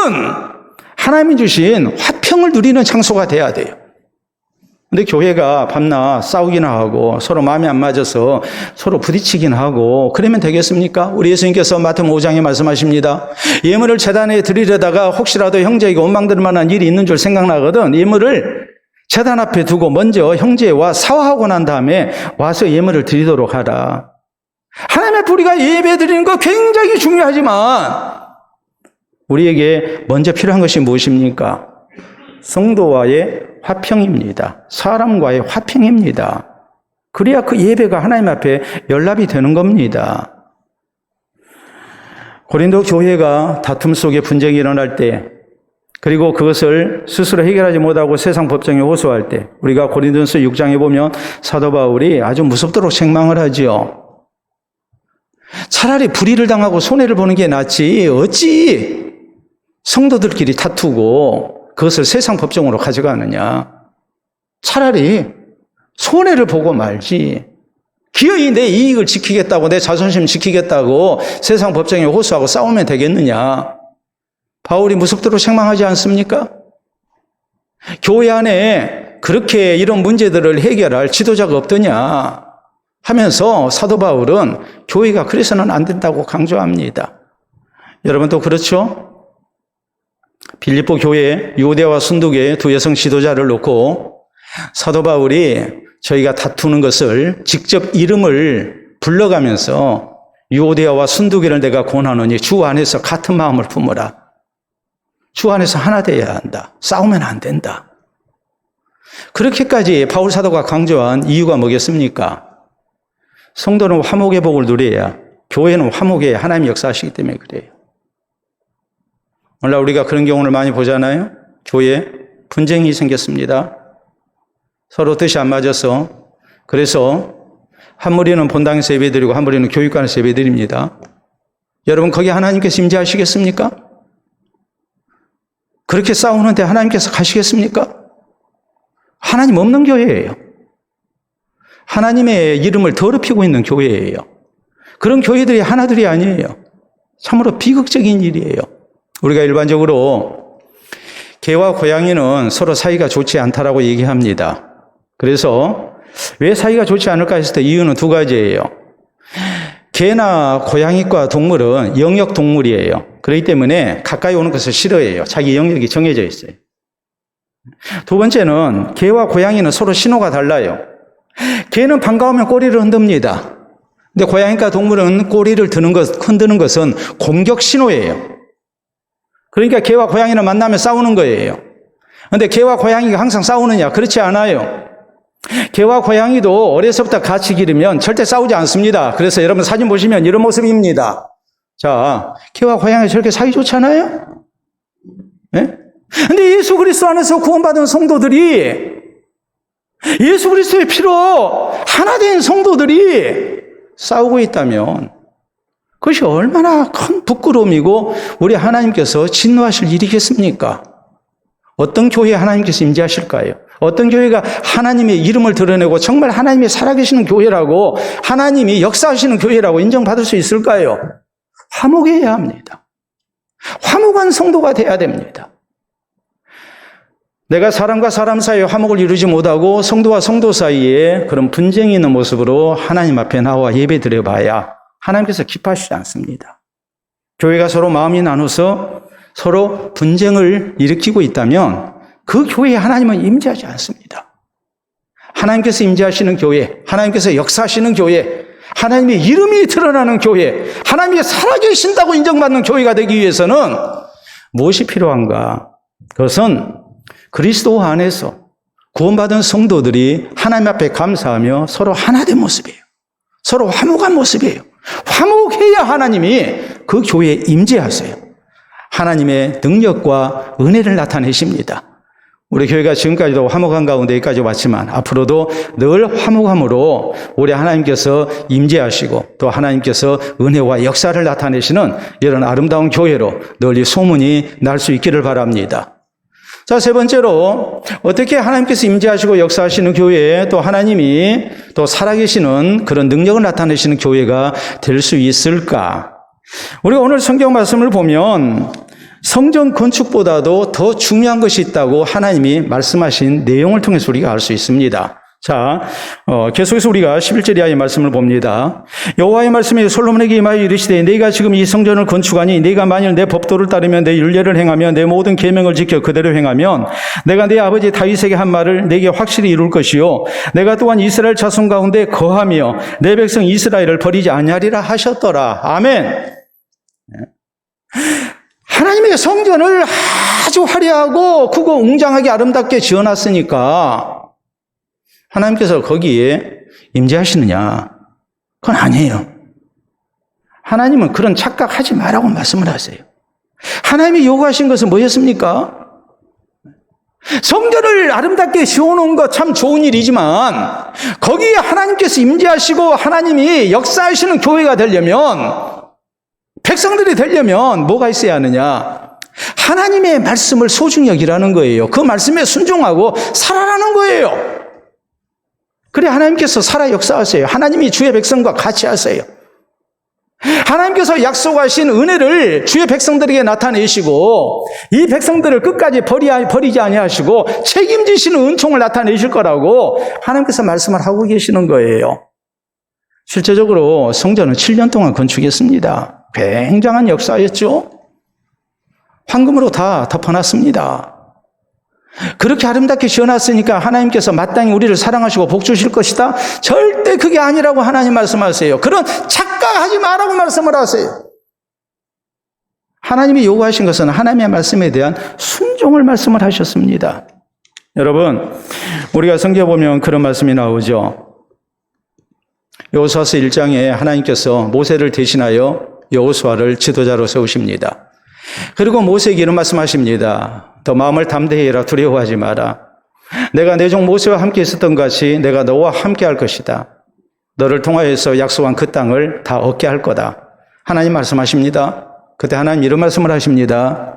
하나님이 주신 화평을 누리는 장소가 돼야 돼요. 근데 교회가 밤낮 싸우기나 하고 서로 마음이 안 맞아서 서로 부딪히긴 하고 그러면 되겠습니까? 우리 예수님께서 마태복음 5장에 말씀하십니다. 예물을 제단에 드리려다가 혹시라도 형제에게 원망될 만한 일이 있는 줄 생각나거든 예물을 제단 앞에 두고 먼저 형제와 사화하고 난 다음에 와서 예물을 드리도록 하라. 하나님 앞에 우리가 예배 드리는 거 굉장히 중요하지만 우리에게 먼저 필요한 것이 무엇입니까? 성도와의 화평입니다. 사람과의 화평입니다. 그래야 그 예배가 하나님 앞에 연락이 되는 겁니다. 고린도 교회가 다툼 속에 분쟁이 일어날 때, 그리고 그것을 스스로 해결하지 못하고 세상 법정에 호소할 때, 우리가 고린도전서 6장에 보면 사도 바울이 아주 무섭도록 책망을 하지요. 차라리 불의를 당하고 손해를 보는 게 낫지 어찌 성도들끼리 다투고 그것을 세상 법정으로 가져가느냐. 차라리 손해를 보고 말지. 기어이 내 이익을 지키겠다고, 내 자존심 지키겠다고 세상 법정에 호소하고 싸우면 되겠느냐. 바울이 무섭도록 책망하지 않습니까? 교회 안에 그렇게 이런 문제들을 해결할 지도자가 없더냐 하면서 사도 바울은 교회가 그래서는 안 된다고 강조합니다. 여러분도 그렇죠? 빌립보 교회 유대와 순두교의 두 여성 지도자를 놓고 사도 바울이 저희가 다투는 것을 직접 이름을 불러가면서 유대와 순두교를 내가 권하노니 주 안에서 같은 마음을 품어라. 주 안에서 하나 되어야 한다. 싸우면 안 된다. 그렇게까지 바울 사도가 강조한 이유가 뭐겠습니까? 성도는 화목의 복을 누려야, 교회는 화목에 하나님이 역사하시기 때문에 그래요. 오늘날 우리가 그런 경우를 많이 보잖아요. 교회에 분쟁이 생겼습니다. 서로 뜻이 안 맞아서. 그래서 한 무리는 본당에서 예배드리고 한 무리는 교육관에서 예배드립니다. 여러분 거기 하나님께서 임재하시겠습니까? 그렇게 싸우는데 하나님께서 가시겠습니까? 하나님 없는 교회예요. 하나님의 이름을 더럽히고 있는 교회예요. 그런 교회들이 하나들이 아니에요. 참으로 비극적인 일이에요. 우리가 일반적으로 개와 고양이는 서로 사이가 좋지 않다라고 얘기합니다. 그래서 왜 사이가 좋지 않을까 했을 때 이유는 두 가지예요. 개나 고양이과 동물은 영역 동물이에요. 그렇기 때문에 가까이 오는 것을 싫어해요. 자기 영역이 정해져 있어요. 두 번째는 개와 고양이는 서로 신호가 달라요. 개는 반가우면 꼬리를 흔듭니다. 근데 고양이과 동물은 꼬리를 흔드는 것은 공격 신호예요. 그러니까 개와 고양이는 만나면 싸우는 거예요. 근데 개와 고양이가 항상 싸우느냐? 그렇지 않아요. 개와 고양이도 어려서부터 같이 기르면 절대 싸우지 않습니다. 그래서 여러분 사진 보시면 이런 모습입니다. 자, 개와 고양이 저렇게 사이 좋잖아요? 네? 근데 예수 그리스도 안에서 구원받은 성도들이, 예수 그리스도의 피로 하나 된 성도들이 싸우고 있다면 그것이 얼마나 큰 부끄러움이고 우리 하나님께서 진노하실 일이겠습니까? 어떤 교회에 하나님께서 임재하실까요? 어떤 교회가 하나님의 이름을 드러내고 정말 하나님이 살아계시는 교회라고, 하나님이 역사하시는 교회라고 인정받을 수 있을까요? 화목해야 합니다. 화목한 성도가 돼야 됩니다. 내가 사람과 사람 사이에 화목을 이루지 못하고 성도와 성도 사이에 그런 분쟁이 있는 모습으로 하나님 앞에 나와 예배 드려봐야 하나님께서 기뻐하시지 않습니다. 교회가 서로 마음이 나눠서 서로 분쟁을 일으키고 있다면 그 교회에 하나님은 임재하지 않습니다. 하나님께서 임재하시는 교회, 하나님께서 역사하시는 교회, 하나님의 이름이 드러나는 교회, 하나님이 살아계신다고 인정받는 교회가 되기 위해서는 무엇이 필요한가? 그것은 그리스도 안에서 구원받은 성도들이 하나님 앞에 감사하며 서로 하나 된 모습이에요. 서로 화목한 모습이에요. 화목해야 하나님이 그 교회에 임재하세요. 하나님의 능력과 은혜를 나타내십니다. 우리 교회가 지금까지도 화목한 가운데 여기까지 왔지만 앞으로도 늘 화목함으로 우리 하나님께서 임재하시고 또 하나님께서 은혜와 역사를 나타내시는 이런 아름다운 교회로 널리 소문이 날 수 있기를 바랍니다. 자, 세 번째로 어떻게 하나님께서 임재하시고 역사하시는 교회에 또 하나님이 또 살아계시는 그런 능력을 나타내시는 교회가 될 수 있을까? 우리가 오늘 성경 말씀을 보면 성전 건축보다도 더 중요한 것이 있다고 하나님이 말씀하신 내용을 통해서 우리가 알 수 있습니다. 자, 계속해서 우리가 11절 이하의 말씀을 봅니다. 여호와의 말씀이 솔로몬에게 임하여 이르시되 네가 지금 이 성전을 건축하니 네가 만일 내 법도를 따르며 내 율례를 행하며 내 모든 계명을 지켜 그대로 행하면 내가 네 아버지 다윗에게 한 말을 네게 확실히 이룰 것이요 내가 또한 이스라엘 자손 가운데 거하며 내 백성 이스라엘을 버리지 아니하리라 하셨더라. 아멘. 하나님의 성전을 아주 화려하고 크고 웅장하게 아름답게 지어놨으니까 하나님께서 거기에 임재하시느냐? 그건 아니에요. 하나님은 그런 착각하지 말라고 말씀을 하세요. 하나님이 요구하신 것은 뭐였습니까? 성전을 아름답게 지어놓은 것 참 좋은 일이지만 거기에 하나님께서 임재하시고 하나님이 역사하시는 교회가 되려면, 백성들이 되려면 뭐가 있어야 하느냐? 하나님의 말씀을 소중히 여기라는 거예요. 그 말씀에 순종하고 살아라는 거예요. 그래 하나님께서 살아 역사하세요. 하나님이 주의 백성과 같이 하세요. 하나님께서 약속하신 은혜를 주의 백성들에게 나타내시고 이 백성들을 끝까지 버리지 아니하시고 책임지시는 은총을 나타내실 거라고 하나님께서 말씀을 하고 계시는 거예요. 실제적으로 성전은 7년 동안 건축했습니다. 굉장한 역사였죠. 황금으로 다 덮어놨습니다. 그렇게 아름답게 지어놨으니까 하나님께서 마땅히 우리를 사랑하시고 복 주실 것이다? 절대 그게 아니라고 하나님 말씀하세요. 그런 착각하지 마라고 말씀을 하세요. 하나님이 요구하신 것은 하나님의 말씀에 대한 순종을 말씀을 하셨습니다. 여러분, 우리가 성경에 보면 그런 말씀이 나오죠. 여호수아서 1장에 하나님께서 모세를 대신하여 여호수아를 지도자로 세우십니다. 그리고 모세에게 이런 말씀하십니다. 더 마음을 담대히 해라. 두려워하지 마라. 내가 내 종 모세와 함께 있었던 같이 내가 너와 함께 할 것이다. 너를 통하여서 약속한 그 땅을 다 얻게 할 거다. 하나님 말씀하십니다. 그때 하나님 이런 말씀을 하십니다.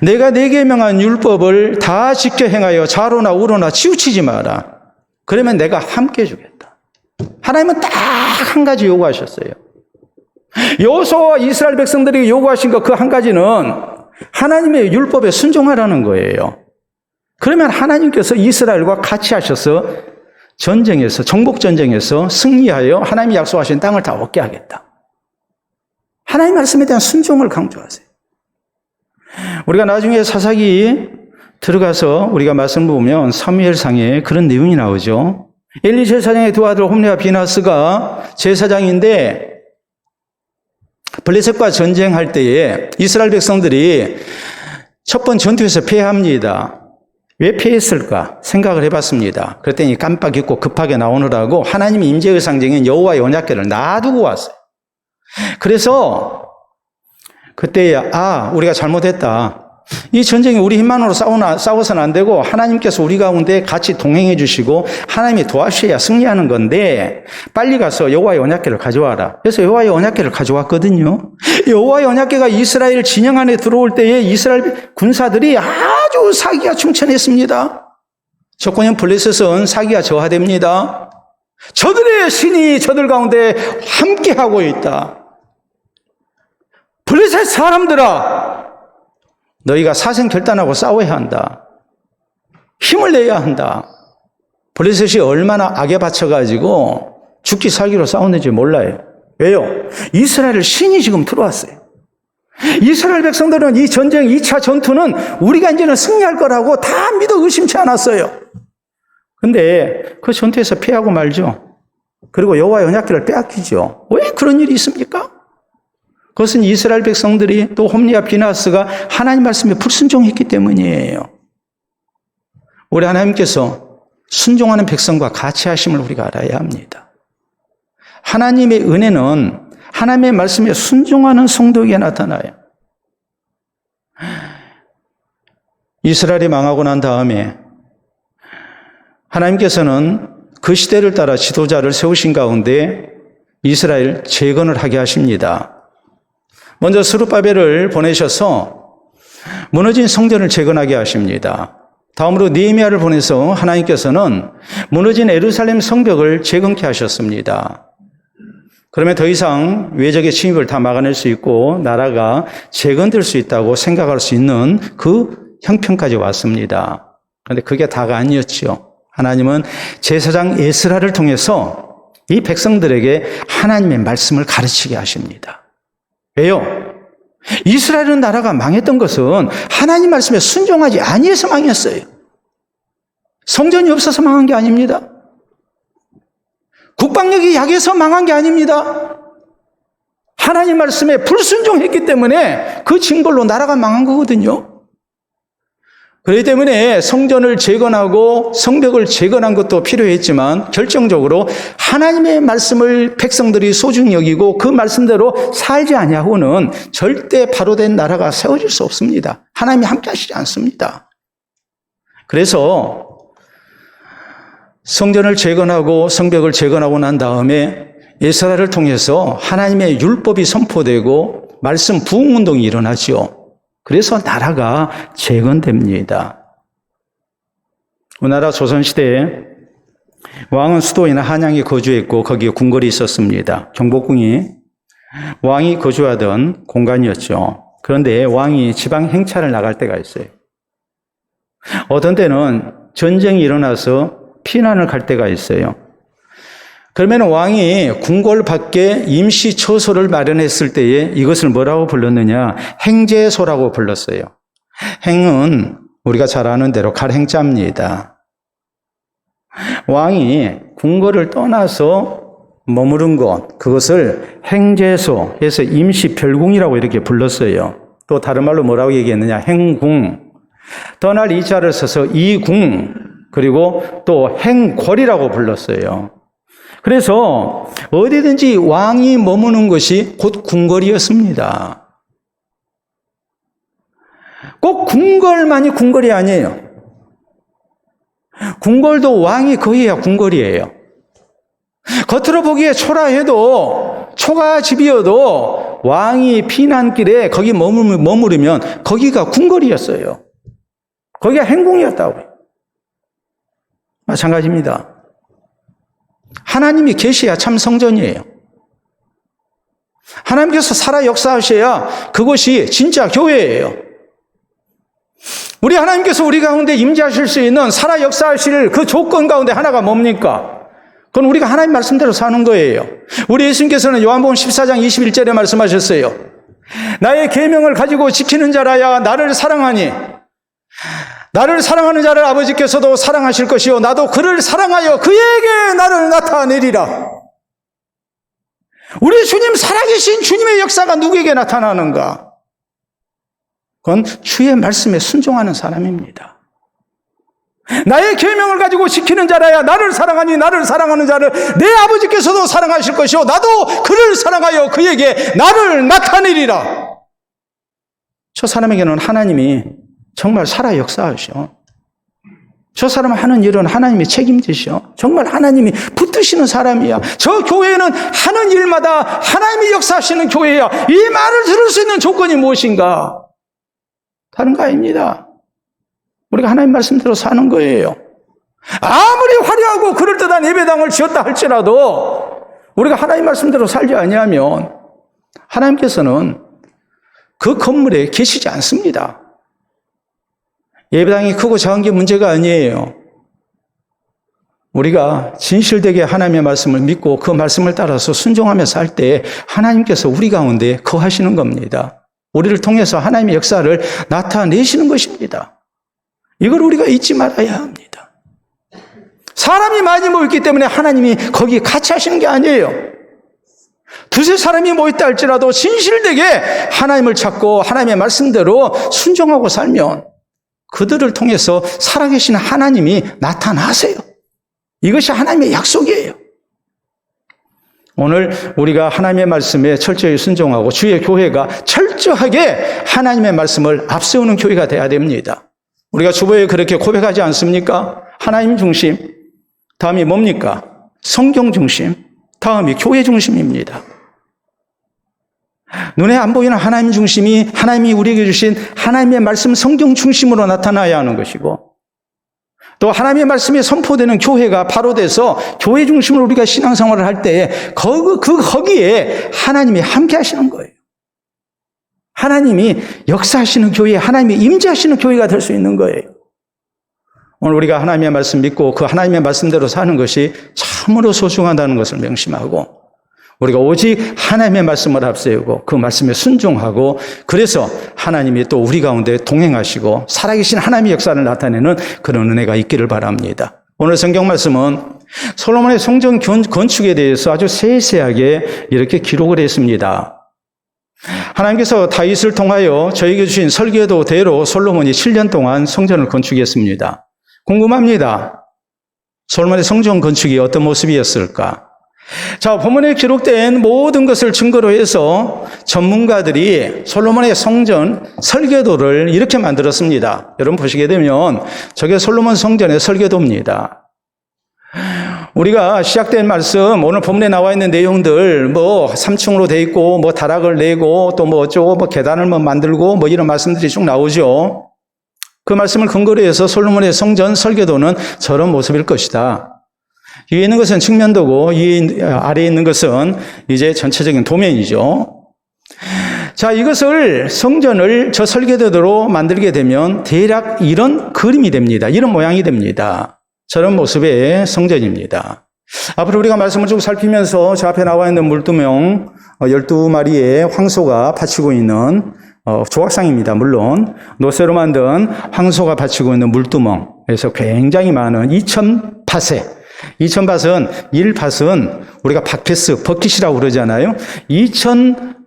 내가 네게 명한 율법을 다 지켜 행하여 좌로나 우로나 치우치지 마라. 그러면 내가 함께 해주겠다. 하나님은 딱 한 가지 요구하셨어요. 여호수아와 이스라엘 백성들이 요구하신 것 그 한 가지는 하나님의 율법에 순종하라는 거예요. 그러면 하나님께서 이스라엘과 같이 하셔서 전쟁에서, 정복전쟁에서 승리하여 하나님이 약속하신 땅을 다 얻게 하겠다. 하나님 말씀에 대한 순종을 강조하세요. 우리가 나중에 사사기 들어가서 우리가 말씀 보면 사무엘상에 그런 내용이 나오죠. 엘리 제사장의 두 아들 홈리와 비나스가 제사장인데 블레셋과 전쟁할 때에 이스라엘 백성들이 첫 번 전투에서 패합니다. 왜 패했을까 생각을 해봤습니다. 그랬더니 깜빡 잊고 급하게 나오느라고 하나님의 임재의 상징인 여호와의 언약궤를 놔두고 왔어요. 그래서 그때 우리가 잘못했다. 이 전쟁이 우리 힘만으로 싸워서는 안 되고 하나님께서 우리 가운데 같이 동행해 주시고 하나님이 도와주셔야 승리하는 건데 빨리 가서 여호와의 언약궤를 가져와라. 그래서 여호와의 언약궤를 가져왔거든요. 여호와의 언약궤가 이스라엘 진영 안에 들어올 때에 이스라엘 군사들이 아주 사기가 충천했습니다. 적군인 블레셋은 사기가 저하됩니다. 저들의 신이 저들 가운데 함께하고 있다. 블레셋 사람들아, 너희가 사생결단하고 싸워야 한다. 힘을 내야 한다. 블레셋이 얼마나 악에 받쳐가지고 죽기 살기로 싸웠는지 몰라요. 왜요? 이스라엘 신이 지금 들어왔어요. 이스라엘 백성들은 이 전쟁 2차 전투는 우리가 이제는 승리할 거라고 다 믿어 의심치 않았어요. 근데 그 전투에서 패하고 말죠. 그리고 여호와의 언약궤를 빼앗기죠. 왜 그런 일이 있습니까? 그것은 이스라엘 백성들이 또 홈리와 비나스가 하나님 말씀에 불순종했기 때문이에요. 우리 하나님께서 순종하는 백성과 같이 하심을 우리가 알아야 합니다. 하나님의 은혜는 하나님의 말씀에 순종하는 성도에게 나타나요. 이스라엘이 망하고 난 다음에 하나님께서는 그 시대를 따라 지도자를 세우신 가운데 이스라엘 재건을 하게 하십니다. 먼저 스룹바벨을 보내셔서 무너진 성전을 재건하게 하십니다. 다음으로 느헤미야를 보내서 하나님께서는 무너진 예루살렘 성벽을 재건케 하셨습니다. 그러면 더 이상 외적의 침입을 다 막아낼 수 있고 나라가 재건될 수 있다고 생각할 수 있는 그 형편까지 왔습니다. 그런데 그게 다가 아니었죠. 하나님은 제사장 에스라를 통해서 이 백성들에게 하나님의 말씀을 가르치게 하십니다. 왜요? 이스라엘은 나라가 망했던 것은 하나님 말씀에 순종하지 아니해서 망했어요. 성전이 없어서 망한 게 아닙니다. 국방력이 약해서 망한 게 아닙니다. 하나님 말씀에 불순종했기 때문에 그 징벌로 나라가 망한 거거든요. 그렇기 때문에 성전을 재건하고 성벽을 재건한 것도 필요했지만 결정적으로 하나님의 말씀을 백성들이 소중히 여기고 그 말씀대로 살지 아니하고는 절대 바로 된 나라가 세워질 수 없습니다. 하나님이 함께 하시지 않습니다. 그래서 성전을 재건하고 성벽을 재건하고 난 다음에 에스라를 통해서 하나님의 율법이 선포되고 말씀 부흥운동이 일어나죠. 그래서 나라가 재건됩니다. 우리나라 조선시대에 왕은 수도인 한양에 거주했고 거기에 궁궐이 있었습니다. 경복궁이 왕이 거주하던 공간이었죠. 그런데 왕이 지방 행차를 나갈 때가 있어요. 어떤 때는 전쟁이 일어나서 피난을 갈 때가 있어요. 그러면 왕이 궁궐 밖에 임시 처소를 마련했을 때에 이것을 뭐라고 불렀느냐? 행제소라고 불렀어요. 행은 우리가 잘 아는 대로 갈행자입니다. 왕이 궁궐을 떠나서 머무른 곳, 그것을 행제소 해서 임시 별궁이라고 이렇게 불렀어요. 또 다른 말로 뭐라고 얘기했느냐? 행궁. 떠날 이자를 써서 이궁, 그리고 또 행궐이라고 불렀어요. 그래서 어디든지 왕이 머무는 것이 곧 궁궐이었습니다. 꼭 궁궐만이 궁궐이 아니에요. 궁궐도 왕이 거해야 궁궐이에요. 겉으로 보기에 초라해도 초가집이어도 왕이 피난길에 거기 머무르면 거기가 궁궐이었어요. 거기가 행궁이었다고요. 마찬가지입니다. 하나님이 계셔야 참 성전이에요. 하나님께서 살아 역사하셔야 그것이 진짜 교회예요. 우리 하나님께서 우리 가운데 임재하실 수 있는 살아 역사하실 그 조건 가운데 하나가 뭡니까? 그건 우리가 하나님 말씀대로 사는 거예요. 우리 예수님께서는 요한복음 14장 21절에 말씀하셨어요. 나의 계명을 가지고 지키는 자라야 나를 사랑하니 나를 사랑하는 자를 아버지께서도 사랑하실 것이요 나도 그를 사랑하여 그에게 나를 나타내리라. 우리 주님 살아계신 주님의 역사가 누구에게 나타나는가? 그건 주의 말씀에 순종하는 사람입니다. 나의 계명을 가지고 지키는 자라야 나를 사랑하니 나를 사랑하는 자를 내 아버지께서도 사랑하실 것이요 나도 그를 사랑하여 그에게 나를 나타내리라. 저 사람에게는 하나님이 정말 살아 역사하셔. 저 사람 하는 일은 하나님이 책임지셔. 정말 하나님이 붙드시는 사람이야. 저 교회는 하는 일마다 하나님이 역사하시는 교회야. 이 말을 들을 수 있는 조건이 무엇인가? 다른 거 아닙니다. 우리가 하나님 말씀대로 사는 거예요. 아무리 화려하고 그럴듯한 예배당을 지었다 할지라도 우리가 하나님 말씀대로 살지 아니하면 하나님께서는 그 건물에 계시지 않습니다. 예배당이 크고 작은 게 문제가 아니에요. 우리가 진실되게 하나님의 말씀을 믿고 그 말씀을 따라서 순종하며 살 때 하나님께서 우리 가운데 거하시는 겁니다. 우리를 통해서 하나님의 역사를 나타내시는 것입니다. 이걸 우리가 잊지 말아야 합니다. 사람이 많이 모였기 때문에 하나님이 거기 같이 하시는 게 아니에요. 두세 사람이 모였다 할지라도 진실되게 하나님을 찾고 하나님의 말씀대로 순종하고 살면 그들을 통해서 살아계신 하나님이 나타나세요. 이것이 하나님의 약속이에요. 오늘 우리가 하나님의 말씀에 철저히 순종하고 주의 교회가 철저하게 하나님의 말씀을 앞세우는 교회가 돼야 됩니다. 우리가 주보에 그렇게 고백하지 않습니까? 하나님 중심, 다음이 뭡니까? 성경 중심, 다음이 교회 중심입니다. 눈에 안 보이는 하나님 중심이 하나님이 우리에게 주신 하나님의 말씀 성경 중심으로 나타나야 하는 것이고 또 하나님의 말씀이 선포되는 교회가 바로 돼서 교회 중심으로 우리가 신앙생활을 할 때에 거기에 하나님이 함께 하시는 거예요. 하나님이 역사하시는 교회, 하나님이 임재하시는 교회가 될 수 있는 거예요. 오늘 우리가 하나님의 말씀 믿고 그 하나님의 말씀대로 사는 것이 참으로 소중하다는 것을 명심하고 우리가 오직 하나님의 말씀을 앞세우고 그 말씀에 순종하고 그래서 하나님이 또 우리 가운데 동행하시고 살아계신 하나님의 역사를 나타내는 그런 은혜가 있기를 바랍니다. 오늘 성경 말씀은 솔로몬의 성전 건축에 대해서 아주 세세하게 이렇게 기록을 했습니다. 하나님께서 다윗을 통하여 저에게 주신 설계도대로 솔로몬이 7년 동안 성전을 건축했습니다. 궁금합니다. 솔로몬의 성전 건축이 어떤 모습이었을까? 자, 본문에 기록된 모든 것을 증거로 해서 전문가들이 솔로몬의 성전 설계도를 이렇게 만들었습니다. 여러분 보시게 되면 저게 솔로몬 성전의 설계도입니다. 우리가 시작된 말씀, 오늘 본문에 나와 있는 내용들, 3층으로 돼 있고, 다락을 내고, 또 어쩌고, 계단을 만들고, 이런 말씀들이 쭉 나오죠. 그 말씀을 근거로 해서 솔로몬의 성전 설계도는 저런 모습일 것이다. 위에 있는 것은 측면도고, 이 아래에 있는 것은 이제 전체적인 도면이죠. 자, 이것을 성전을 저 설계도대로 만들게 되면 대략 이런 그림이 됩니다. 이런 모양이 됩니다. 저런 모습의 성전입니다. 앞으로 우리가 말씀을 쭉 살피면서 저 앞에 나와 있는 물두멍 12마리의 황소가 바치고 있는 조각상입니다. 물론 노쇠로 만든 황소가 바치고 있는 물두멍에서 굉장히 많은 2000밭에 2000밭은 1밭은 우리가 밭피스, 버킷이라고 그러잖아요. 2000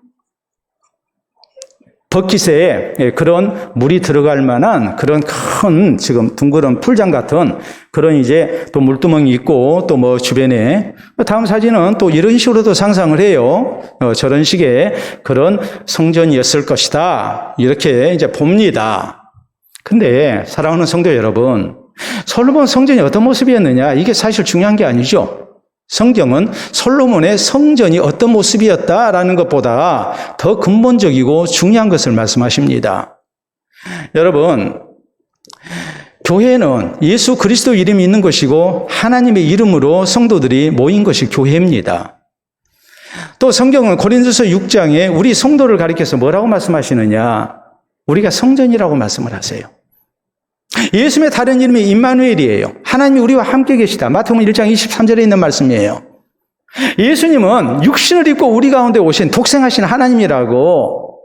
버킷에 그런 물이 들어갈 만한 그런 큰 지금 둥그런 풀장 같은 그런 이제 또 물두멍이 있고 또 뭐 주변에 다음 사진은 또 이런 식으로도 상상을 해요. 저런 식의 그런 성전이었을 것이다. 이렇게 이제 봅니다. 근데 사랑하는 성도 여러분, 솔로몬 성전이 어떤 모습이었느냐? 이게 사실 중요한 게 아니죠. 성경은 솔로몬의 성전이 어떤 모습이었다라는 것보다 더 근본적이고 중요한 것을 말씀하십니다. 여러분, 교회는 예수 그리스도 이름이 있는 것이고 하나님의 이름으로 성도들이 모인 것이 교회입니다. 또 성경은 고린도서 6장에 우리 성도를 가리켜서 뭐라고 말씀하시느냐? 우리가 성전이라고 말씀을 하세요. 예수님의 다른 이름이 임마누엘이에요. 하나님이 우리와 함께 계시다. 마태복음 1장 23절에 있는 말씀이에요. 예수님은 육신을 입고 우리 가운데 오신 독생하신 하나님이라고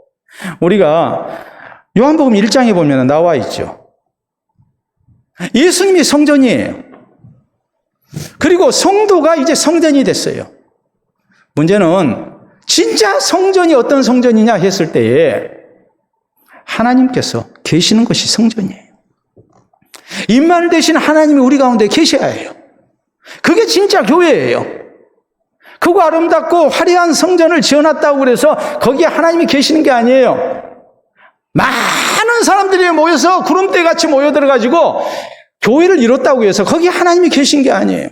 우리가 요한복음 1장에 보면 나와 있죠. 예수님이 성전이에요. 그리고 성도가 이제 성전이 됐어요. 문제는 진짜 성전이 어떤 성전이냐 했을 때에 하나님께서 계시는 것이 성전이에요. 임마누엘 되신 하나님이 우리 가운데 계셔야 해요. 그게 진짜 교회예요. 크고 아름답고 화려한 성전을 지어놨다고 그래서 거기에 하나님이 계시는 게 아니에요. 많은 사람들이 모여서 구름대같이 모여들어가지고 교회를 이뤘다고 해서 거기에 하나님이 계신 게 아니에요.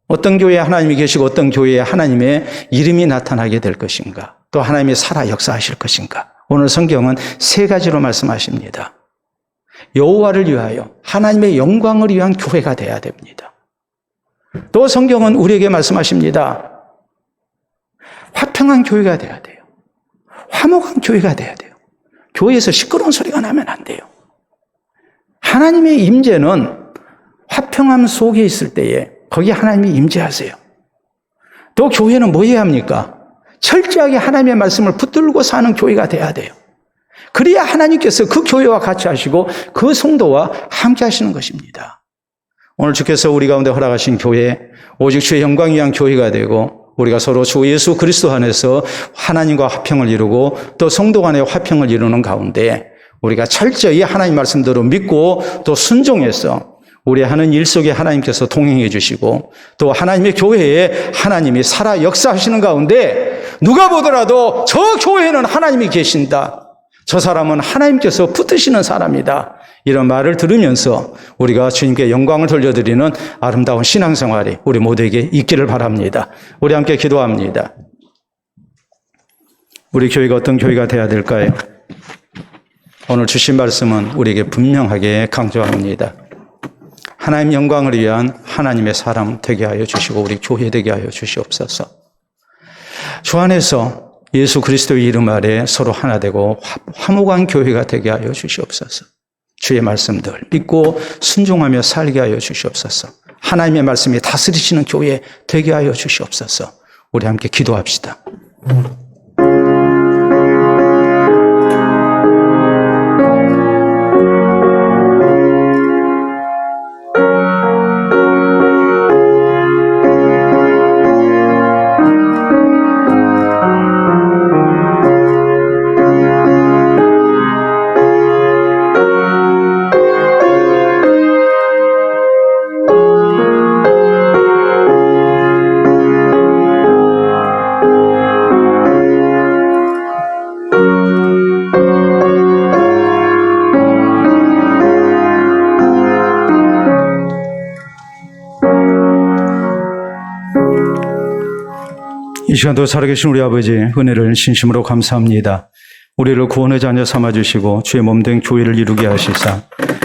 어떤 교회에 하나님이 계시고 어떤 교회에 하나님의 이름이 나타나게 될 것인가, 또 하나님이 살아 역사하실 것인가. 오늘 성경은 세 가지로 말씀하십니다. 여호와를 위하여 하나님의 영광을 위한 교회가 돼야 됩니다. 또 성경은 우리에게 말씀하십니다. 화평한 교회가 돼야 돼요. 화목한 교회가 돼야 돼요. 교회에서 시끄러운 소리가 나면 안 돼요. 하나님의 임재는 화평함 속에 있을 때에 거기에 하나님이 임재하세요. 또 교회는 뭐 해야 합니까? 철저하게 하나님의 말씀을 붙들고 사는 교회가 돼야 돼요. 그래야 하나님께서 그 교회와 같이 하시고 그 성도와 함께 하시는 것입니다. 오늘 주께서 우리 가운데 허락하신 교회, 오직 주의 영광 위한 교회가 되고 우리가 서로 주 예수 그리스도 안에서 하나님과 화평을 이루고 또 성도 간의 화평을 이루는 가운데 우리가 철저히 하나님 말씀대로 믿고 또 순종해서 우리 하는 일 속에 하나님께서 동행해 주시고 또 하나님의 교회에 하나님이 살아 역사하시는 가운데 누가 보더라도 저 교회에는 하나님이 계신다. 저 사람은 하나님께서 붙드시는 사람이다. 이런 말을 들으면서 우리가 주님께 영광을 돌려드리는 아름다운 신앙생활이 우리 모두에게 있기를 바랍니다. 우리 함께 기도합니다. 우리 교회가 어떤 교회가 되어야 될까요? 오늘 주신 말씀은 우리에게 분명하게 강조합니다. 하나님 영광을 위한 하나님의 사람 되게 하여 주시고 우리 교회 되게 하여 주시옵소서. 주 안에서 예수 그리스도의 이름 아래 서로 하나 되고 화목한 교회가 되게 하여 주시옵소서. 주의 말씀들 믿고 순종하며 살게 하여 주시옵소서. 하나님의 말씀이 다스리시는 교회 되게 하여 주시옵소서. 우리 함께 기도합시다. 이 시간도 살아계신 우리 아버지 은혜를 진심으로 감사합니다. 우리를 구원의 자녀 삼아주시고 주의 몸된 교회를 이루게 하시사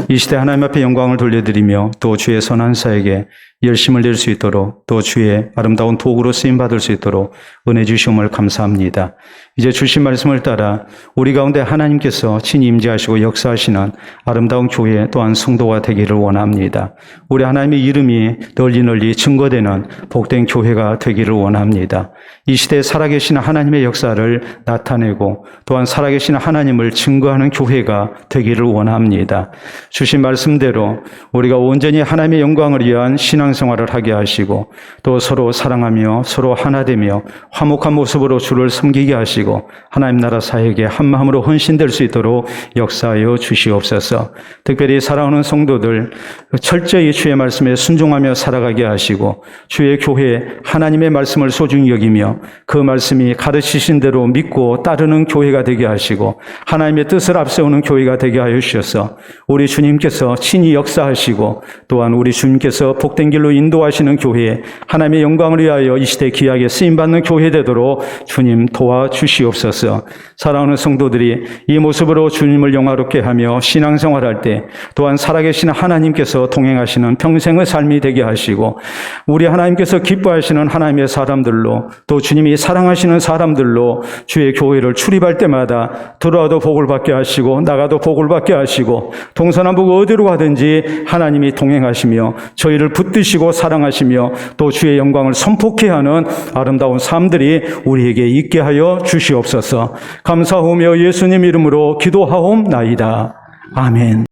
이 시대 하나님 앞에 영광을 돌려드리며 또 주의 선한 사에게 열심을 낼 수 있도록 또 주의 아름다운 도구로 쓰임받을 수 있도록 은혜 주시음을 감사합니다. 이제 주신 말씀을 따라 우리 가운데 하나님께서 친히 임재하시고 역사하시는 아름다운 교회 또한 성도가 되기를 원합니다. 우리 하나님의 이름이 널리 증거되는 복된 교회가 되기를 원합니다. 이 시대에 살아계신 하나님의 역사를 나타내고 또한 살아계신 하나님을 증거하는 교회가 되기를 원합니다. 주신 말씀대로 우리가 온전히 하나님의 영광을 위한 신앙생활을 하게 하시고 또 서로 사랑하며 서로 하나 되며 화목한 모습으로 주를 섬기게 하시고 하나님 나라 사역에 한마음으로 헌신될 수 있도록 역사하여 주시옵소서. 특별히 사랑하는 성도들 철저히 주의 말씀에 순종하며 살아가게 하시고 주의 교회에 하나님의 말씀을 소중히 여기며 그 말씀이 가르치신 대로 믿고 따르는 교회가 되게 하시고 하나님의 뜻을 앞세우는 교회가 되게 하여 주셔서 우리 주님께서 친히 역사하시고 또한 우리 주님께서 복된 길로 인도하시는 교회에 하나님의 영광을 위하여 이 시대 귀하게 쓰임받는 교회 되도록 주님 도와주시옵소서. 사랑하는 성도들이 이 모습으로 주님을 영화롭게 하며 신앙생활할 때 또한 살아계신 하나님께서 동행하시는 평생의 삶이 되게 하시고 우리 하나님께서 기뻐하시는 하나님의 사람들로 또 주님이 사랑하시는 사람들로 주의 교회를 출입할 때마다 들어와도 복을 받게 하시고 나가도 복을 받게 하시고 동서남북 어디로 가든지 하나님이 동행하시며 저희를 붙드시고 사랑하시며 또 주의 영광을 선포케 하는 아름다운 삶들이 우리에게 있게 하여 주시옵소서. 감사하며 예수님 이름으로 기도하옵나이다. 아멘.